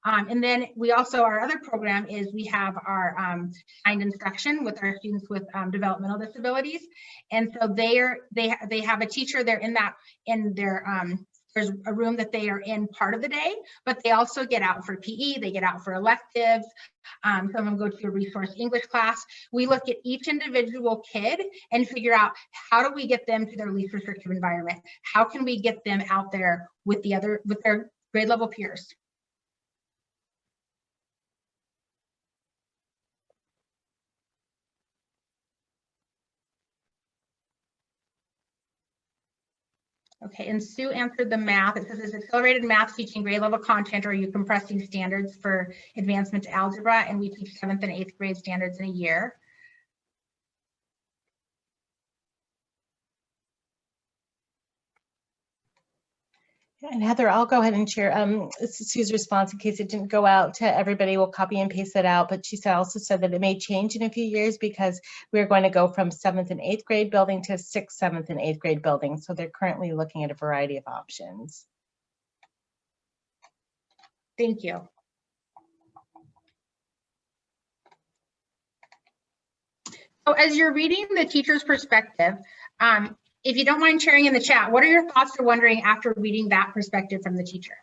And then we also, our other program is we have our timed instruction with our students with developmental disabilities. And so they have a teacher, they're in their, there's a room that they are in part of the day, but they also get out for PE, they get out for electives. Some of them go to a resource English class. We look at each individual kid and figure out how do we get them to their least restrictive environment? How can we get them out there with their grade level peers? Okay, and Sue answered the math. It says, is accelerated math teaching grade level content, or are you compressing standards for advancement to algebra? And we teach 7th and 8th grade standards in a year. And Heather, I'll go ahead and share Sue's response in case it didn't go out to everybody. We'll copy and paste it out. But she also said that it may change in a few years because we're going to go from 7th and 8th grade building to 6th, 7th, and 8th grade buildings. So they're currently looking at a variety of options. Thank you. So as you're reading the teacher's perspective, if you don't mind sharing in the chat, what are your thoughts or wondering after reading that perspective from the teacher?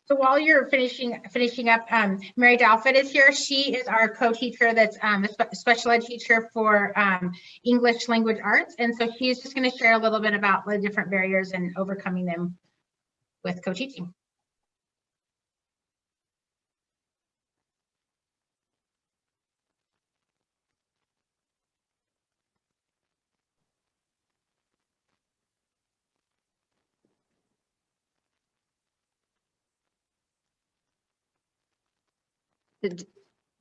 So while you're finishing up, Mary Dalford is here. She is our co-teacher that's a special ed teacher for English language arts. And so she's just going to share a little bit about the different barriers and overcoming them with co-teaching.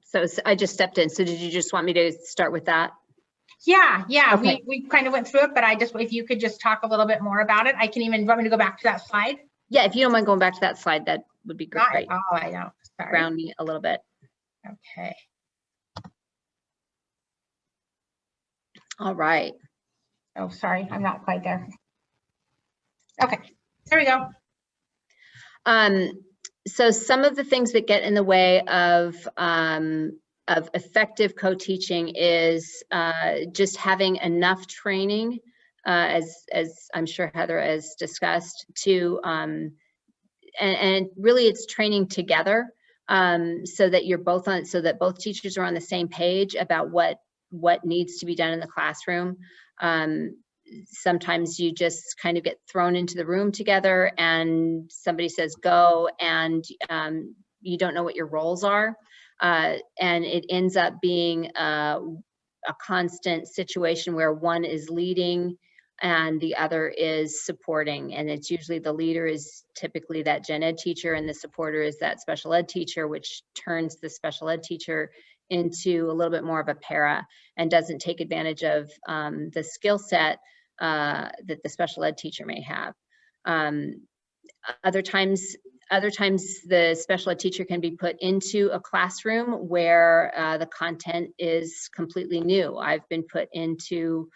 So I just stepped in. So did you just want me to start with that? Yeah. Okay. We kind of went through it, but if you could just talk a little bit more about it. I can even, want me to go back to that slide? Yeah, if you don't mind going back to that slide, that would be great. Oh, I know. Sorry. Ground me a little bit. Okay. All right. Oh, sorry, I'm not quite there. Okay, there we go. So some of the things that get in the way of effective co-teaching is just having enough training, as I'm sure Heather has discussed, to and really it's training together, so that you're both on, so that both teachers are on the same page about what what needs to be done in the classroom. Sometimes you just kind of get thrown into the room together and somebody says go, and you don't know what your roles are. And it ends up being a constant situation where one is leading and the other is supporting. And it's usually the leader is typically that gen ed teacher and the supporter is that special ed teacher, which turns the special ed teacher into a little bit more of a para and doesn't take advantage of the skill set that the special ed teacher may have. Other times the special ed teacher can be put into a classroom where the content is completely new. I've been put into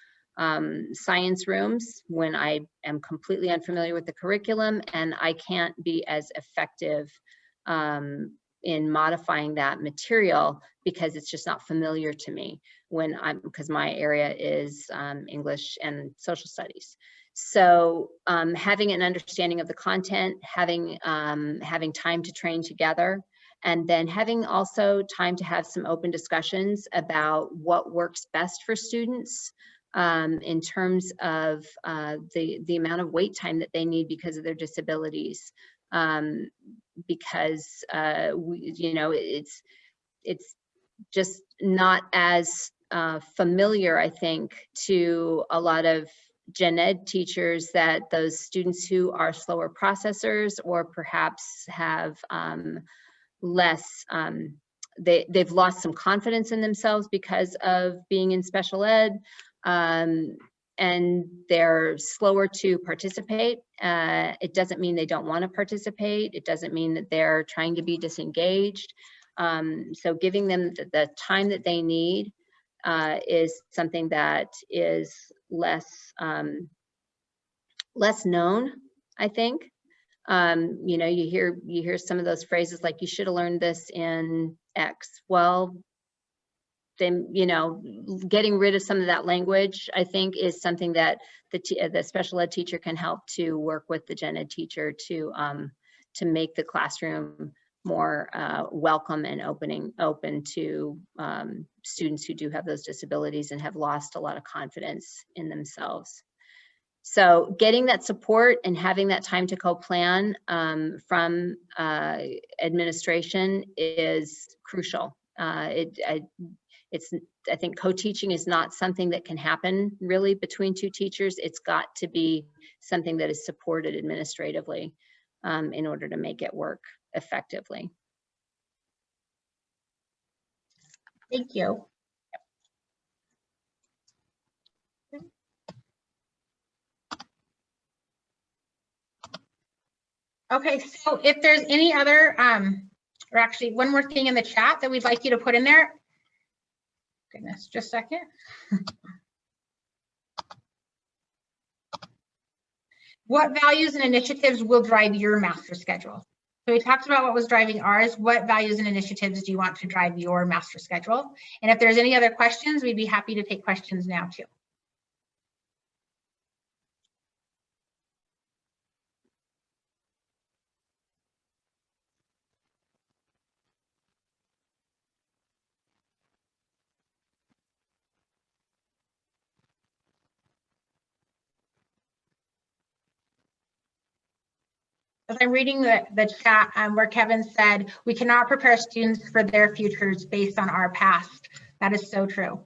science rooms when I am completely unfamiliar with the curriculum and I can't be as effective in modifying that material because it's just not familiar to me because my area is English and social studies. So having an understanding of the content, having time to train together, and then having also time to have some open discussions about what works best for students in terms of the amount of wait time that they need because of their disabilities. Because it's just not as familiar, I think, to a lot of gen ed teachers that those students who are slower processors or perhaps have less, they've lost some confidence in themselves because of being in special ed, and they're slower to participate. It doesn't mean they don't want to participate. It doesn't mean that they're trying to be disengaged. So giving them the time that they need is something that is less known, I think. You hear some of those phrases like, you should have learned this in X. Well, then, getting rid of some of that language, I think, is something that the special ed teacher can help to work with the gen ed teacher to make the classroom more welcome and open to students who do have those disabilities and have lost a lot of confidence in themselves. So getting that support and having that time to co-plan from administration is crucial. I think co-teaching is not something that can happen really between two teachers. It's got to be something that is supported administratively in order to make it work effectively. Thank you. Okay, so if there's any other, or actually one more thing in the chat that we'd like you to put in there. Goodness, just a second. What values and initiatives will drive your master schedule? So we talked about what was driving ours. What values and initiatives do you want to drive your master schedule? And if there's any other questions, we'd be happy to take questions now too. As I'm reading the chat where Kevin said, we cannot prepare students for their futures based on our past. That is so true.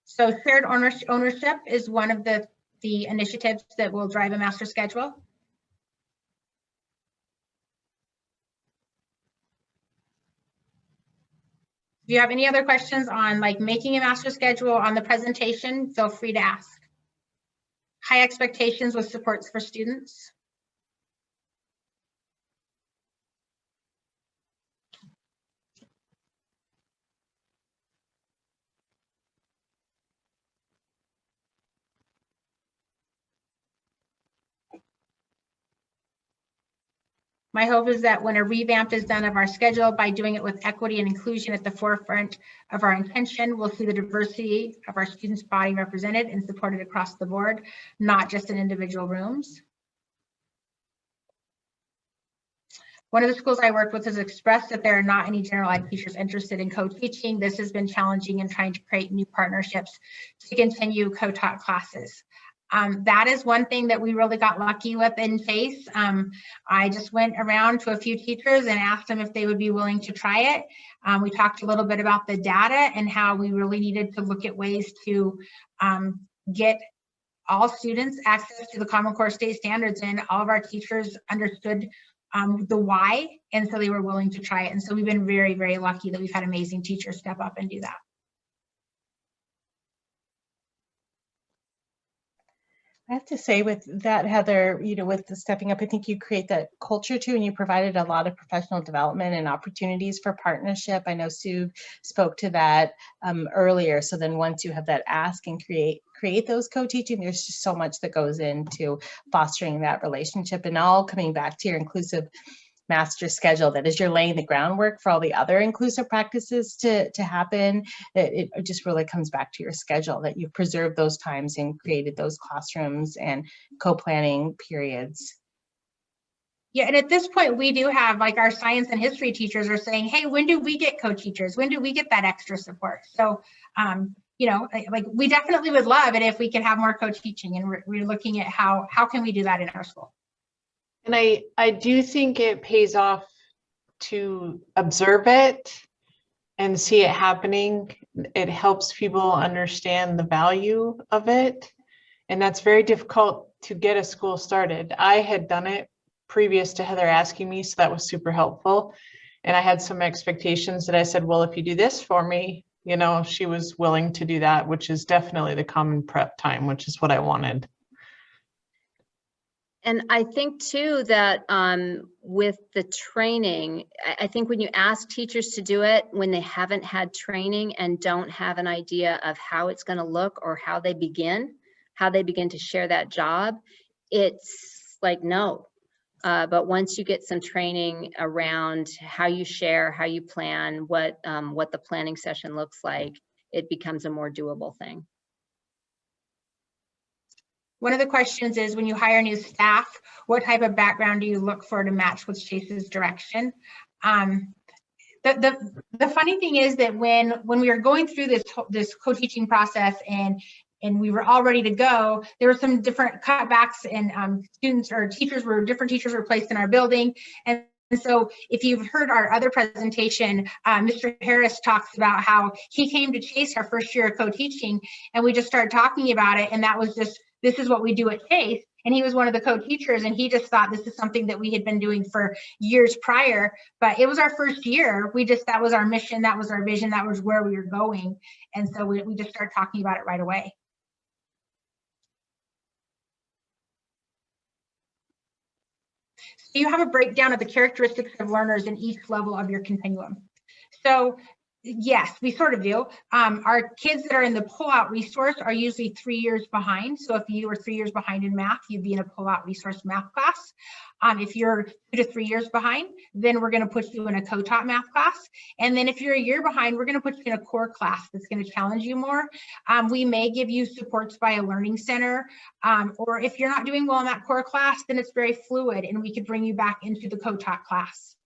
So shared ownership is one of the initiatives that will drive a master schedule. If you have any other questions on like making a master schedule on the presentation, feel free to ask. High expectations with supports for students. My hope is that when a revamp is done of our schedule, by doing it with equity and inclusion at the forefront of our intention, we'll see the diversity of our students' body represented and supported across the board, not just in individual rooms. One of the schools I worked with has expressed that there are not any general ed teachers interested in co-teaching. This has been challenging in trying to create new partnerships to continue co-taught classes. That is one thing that we really got lucky with in Chase. I just went around to a few teachers and asked them if they would be willing to try it. We talked a little bit about the data and how we really needed to look at ways to get all students access to the Common Core state standards, and all of our teachers understood the why, and so they were willing to try it. And so we've been very, very lucky that we've had amazing teachers step up and do that. I have to say with that, Heather, with the stepping up, I think you create that culture too, and you provided a lot of professional development and opportunities for partnership. I know Sue spoke to that earlier. So then once you have that ask and create those co-teaching, there's just so much that goes into fostering that relationship, and all coming back to your inclusive master schedule, that as you're laying the groundwork for all the other inclusive practices to happen, that it just really comes back to your schedule, that you've preserved those times and created those classrooms and co-planning periods. Yeah, and at this point, we do have, like, our science and history teachers are saying, hey, when do we get co-teachers? When do we get that extra support? So, like, we definitely would love it if we could have more co-teaching, and we're looking at how can we do that in our school. And I do think it pays off to observe it and see it happening. It helps people understand the value of it. And that's very difficult to get a school started. I had done it previous to Heather asking me, so that was super helpful. And I had some expectations that I said, well, if you do this for me, she was willing to do that, which is definitely the common prep time, which is what I wanted. And I think too that with the training, I think when you ask teachers to do it when they haven't had training and don't have an idea of how it's going to look or how they begin to share that job, it's like, no. But once you get some training around how you share, how you plan, what the planning session looks like, it becomes a more doable thing. One of the questions is, when you hire new staff, what type of background do you look for to match with Chase's direction? The funny thing is that when we were going through this co-teaching process and we were all ready to go, there were some different cutbacks, and different teachers were placed in our building. And so if you've heard our other presentation, Mr. Harris talks about how he came to Chase our first year of co-teaching, and we just started talking about it, and that was just, this is what we do at Chase. And he was one of the co-teachers, and he just thought this is something that we had been doing for years prior, but it was our first year. That was our mission, that was our vision, that was where we were going. And so we just started talking about it right away. So you have a breakdown of the characteristics of learners in each level of your continuum. So yes, we sort of do. Our kids that are in the pull-out resource are usually 3 years behind. So if you were 3 years behind in math, you'd be in a pull-out resource math class. If you're 2 to 3 years behind, then we're going to put you in a co-taught math class. And then if you're a year behind, we're going to put you in a core class that's going to challenge you more. We may give you supports by a learning center, or if you're not doing well in that core class, then it's very fluid, and we could bring you back into the co-taught class.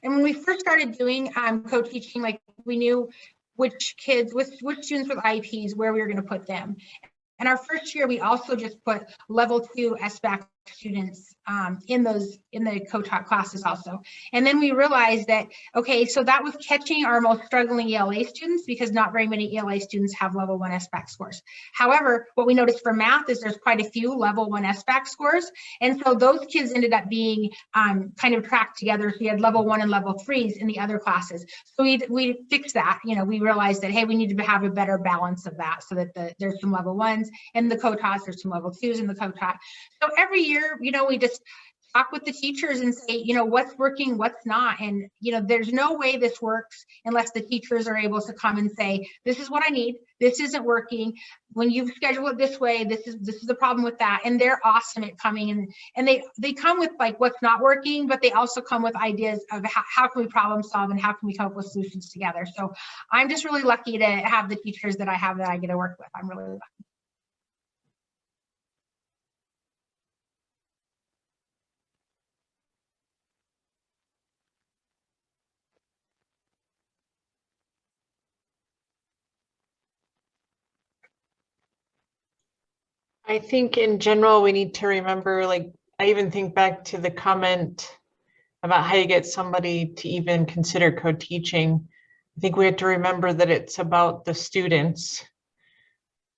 And when we first started doing co-teaching, like, we knew which students with IEPs, where we were going to put them. And our first year, we also just put level 2 SBAC students in the co-taught classes also. And then we realized that, okay, so that was catching our most struggling ELA students, because not very many ELA students have level 1 SBAC scores. However, what we noticed for math is there's quite a few level 1 SBAC scores. And so those kids ended up being kind of tracked together. So you had level 1 and level 3s in the other classes. So we fixed that. We realized that, hey, we need to have a better balance of that, so that there's some level 1s in the co-taughts, there's some level 2s in the co-taught. So every year, we just talk with the teachers and say, what's working, what's not. And, there's no way this works unless the teachers are able to come and say, this is what I need. This isn't working. When you schedule it this way, this is the problem with that. And they're awesome at coming and they come with like what's not working, but they also come with ideas of how can we problem solve and how can we come up with solutions together. So I'm just really lucky to have the teachers that I have that I get to work with. I'm really lucky. I think in general, we need to remember, like, I even think back to the comment about how you get somebody to even consider co-teaching. I think we have to remember that it's about the students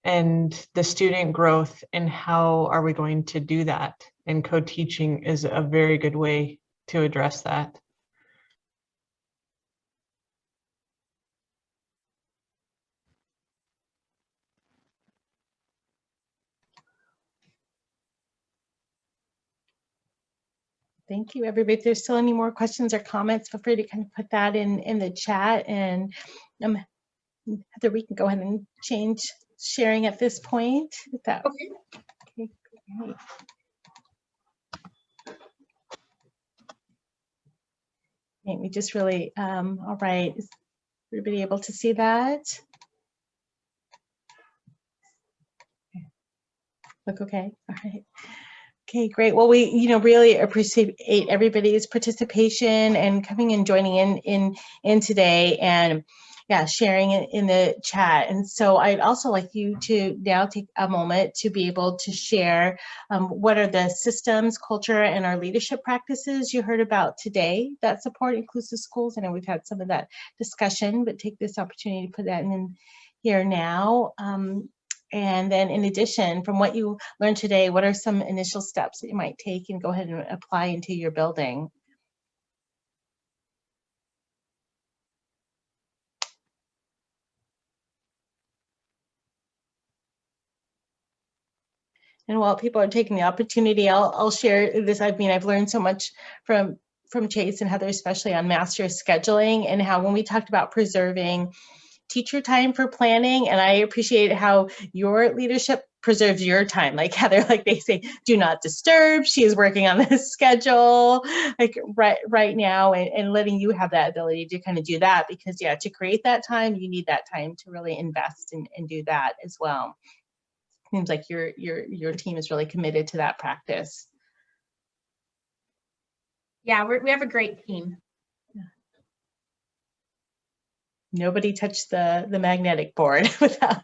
and the student growth and how are we going to do that. And co-teaching is a very good way to address that. Thank you, everybody. If there's still any more questions or comments, feel free to kind of put that in the chat, and Heather, we can go ahead and change sharing at this point. Okay, great. We just really, all right. Is everybody able to see that? Look okay, all right. Okay, great. Well, we, really appreciate everybody's participation and coming and joining in today, and yeah, sharing it in the chat. And so I'd also like you to now take a moment to be able to share what are the systems, culture, and our leadership practices you heard about today that support inclusive schools. I know we've had some of that discussion, but take this opportunity to put that in here now. And then in addition, from what you learned today, what are some initial steps that you might take and go ahead and apply into your building? And while people are taking the opportunity, I'll share this. I mean, I've learned so much from Chase and Heather, especially on master scheduling, and how when we talked about preserving teacher time for planning, and I appreciate how your leadership preserves your time. Like Heather, like they say, do not disturb. She is working on this schedule, like right now, and letting you have that ability to kind of do that, because yeah, to create that time, you need that time to really invest and do that as well. Seems like your team is really committed to that practice. Yeah, we have a great team. Nobody touched the magnetic board without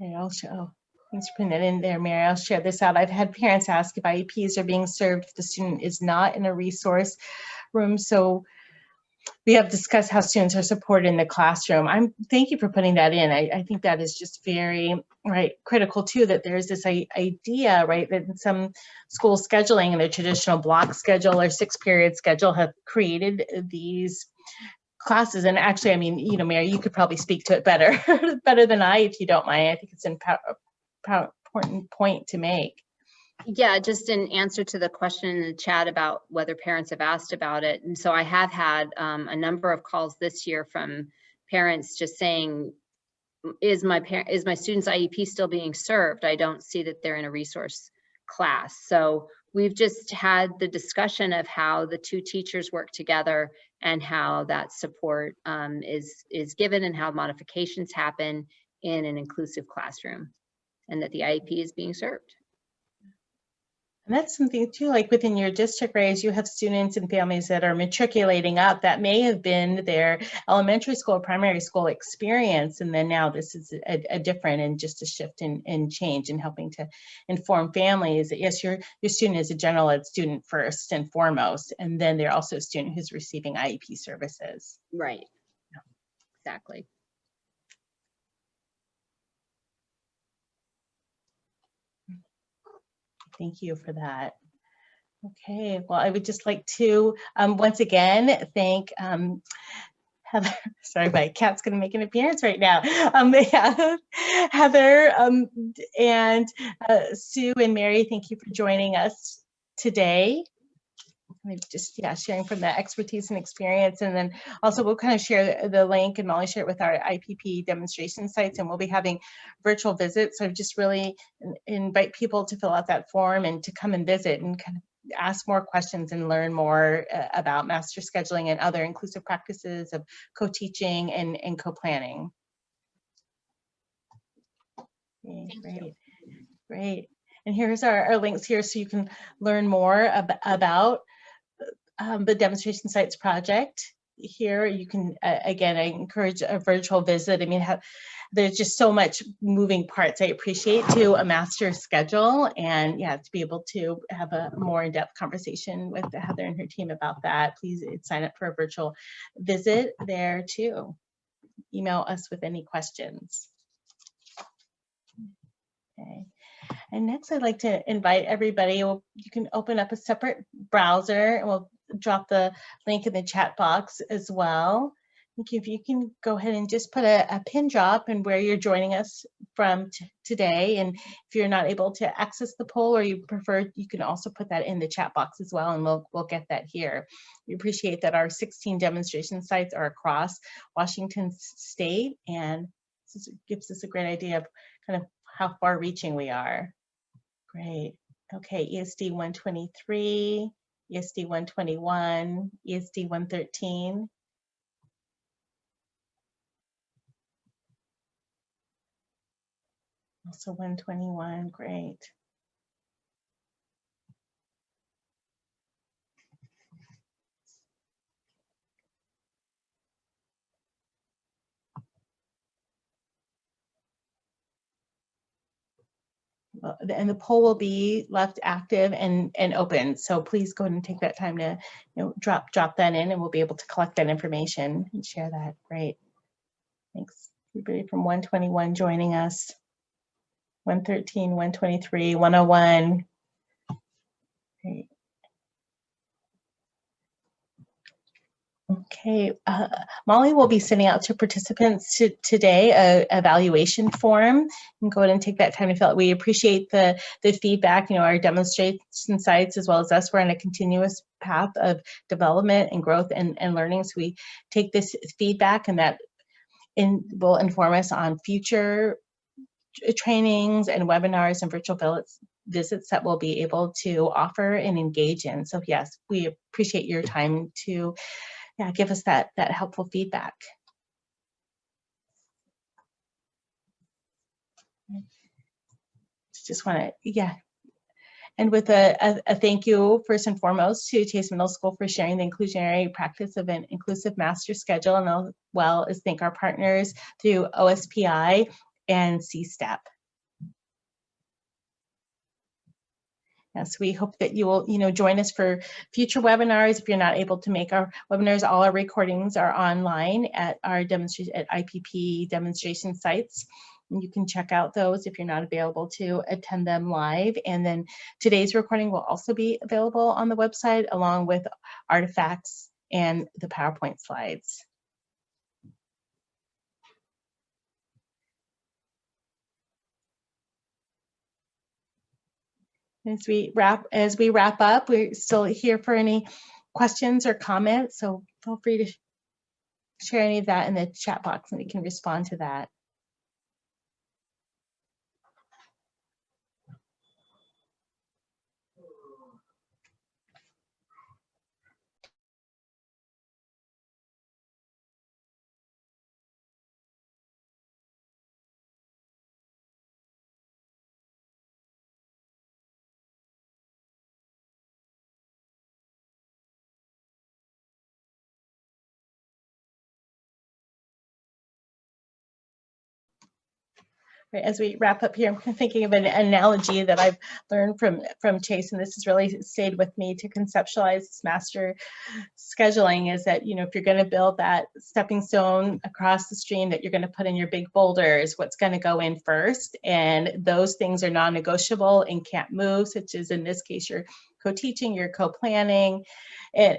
Okay, I'll show. Thanks for putting that in there, Mary. I'll share this out. I've had parents ask if IEPs are being served if the student is not in a resource room. So we have discussed how students are supported in the classroom. Thank you for putting that in. I think that is just very critical too, that there's this idea, right, that in some school scheduling and their traditional block schedule or 6-period schedule have created these classes. And actually, I mean, Mary, you could probably speak to it better than I, if you don't mind. I think it's an important point to make. Yeah, just in answer to the question in the chat about whether parents have asked about it. And so I have had a number of calls this year from parents just saying, is my student's IEP still being served? I don't see that they're in a resource class. So we've just had the discussion of how the two teachers work together and how that support is given and how modifications happen in an inclusive classroom, and that the IEP is being served. And that's something too, like within your district, right, as you have students and families that are matriculating up, that may have been their elementary school or primary school experience. And then now this is a different and just a shift in change, and helping to inform families that yes, your student is a general ed student first and foremost, and then they're also a student who's receiving IEP services. Right. Yeah. Exactly. Thank you for that. Okay, well, I would just like to once again thank Heather. Sorry, my cat's going to make an appearance right now. Yeah, Heather and Sue and Mary, thank you for joining us today. Just sharing from the expertise and experience, and then also we'll kind of share the link, and Molly share it with our IPP demonstration sites, and we'll be having virtual visits. So just really invite people to fill out that form and to come and visit and kind of ask more questions and learn more about master scheduling and other inclusive practices of co-teaching and co-planning. Okay, great. And here's our links here so you can learn more about the Demonstration Sites project. Here you can, again, I encourage a virtual visit. I mean, there's just so much moving parts. I appreciate too a master schedule, and yeah, to be able to have a more in-depth conversation with Heather and her team about that. Please sign up for a virtual visit there too. Email us with any questions. Okay. And next, I'd like to invite everybody. You can open up a separate browser, and we'll drop the link in the chat box as well. If you can go ahead and just put a pin drop and where you're joining us from today. And if you're not able to access the poll or you prefer, you can also put that in the chat box as well, and we'll get that here. We appreciate that our 16 demonstration sites are across Washington State, and this gives us a great idea of kind of how far reaching we are. Great. Okay, ESD 123, ESD 121, ESD 113. Also 121, great. And the poll will be left active and open. So please go ahead and take that time to drop that in, and we'll be able to collect that information and share that. Great. Thanks everybody from 121 joining us. 113, 123, 101. Great. Okay, Molly will be sending out to participants today a evaluation form, and go ahead and take that time to fill it. We appreciate the feedback. Our demonstration sites as well as us, we're on a continuous path of development and growth and learning. So we take this feedback, and that will inform us on future trainings and webinars and virtual visits that we'll be able to offer and engage in. So yes, we appreciate your time to give us that helpful feedback. Just want to, and with a thank you first and foremost to Chase Middle School for sharing the inclusionary practice of an inclusive master schedule, and as well as thank our partners through OSPI and CSTEP. Yes, we hope that you will, join us for future webinars. If you're not able to make our webinars, all our recordings are online at our IPP demonstration sites. And you can check out those if you're not available to attend them live. And then today's recording will also be available on the website, along with artifacts and the PowerPoint slides. As we wrap up, we're still here for any questions or comments, so feel free to share any of that in the chat box and we can respond to that. As we wrap up here, I'm thinking of an analogy that I've learned from Chase, and this has really stayed with me to conceptualize this master scheduling, is that, if you're going to build that stepping stone across the stream that you're going to put in your big boulders, what's going to go in first, and those things are non-negotiable and can't move, such as in this case, your co-teaching, you're co-planning, and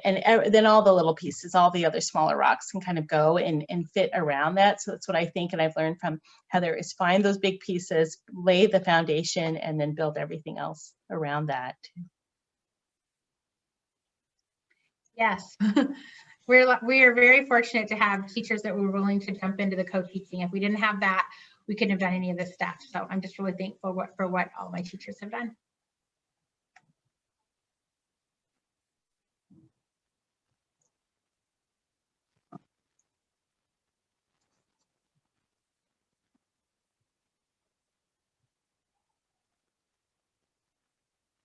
then all the little pieces, all the other smaller rocks can kind of go and fit around that. So that's what I think, and I've learned from Heather, is find those big pieces, lay the foundation, and then build everything else around that. Yes. We are very fortunate to have teachers that were willing to jump into the co-teaching. If we didn't have that, we couldn't have done any of this stuff. So I'm just really thankful for what all my teachers have done.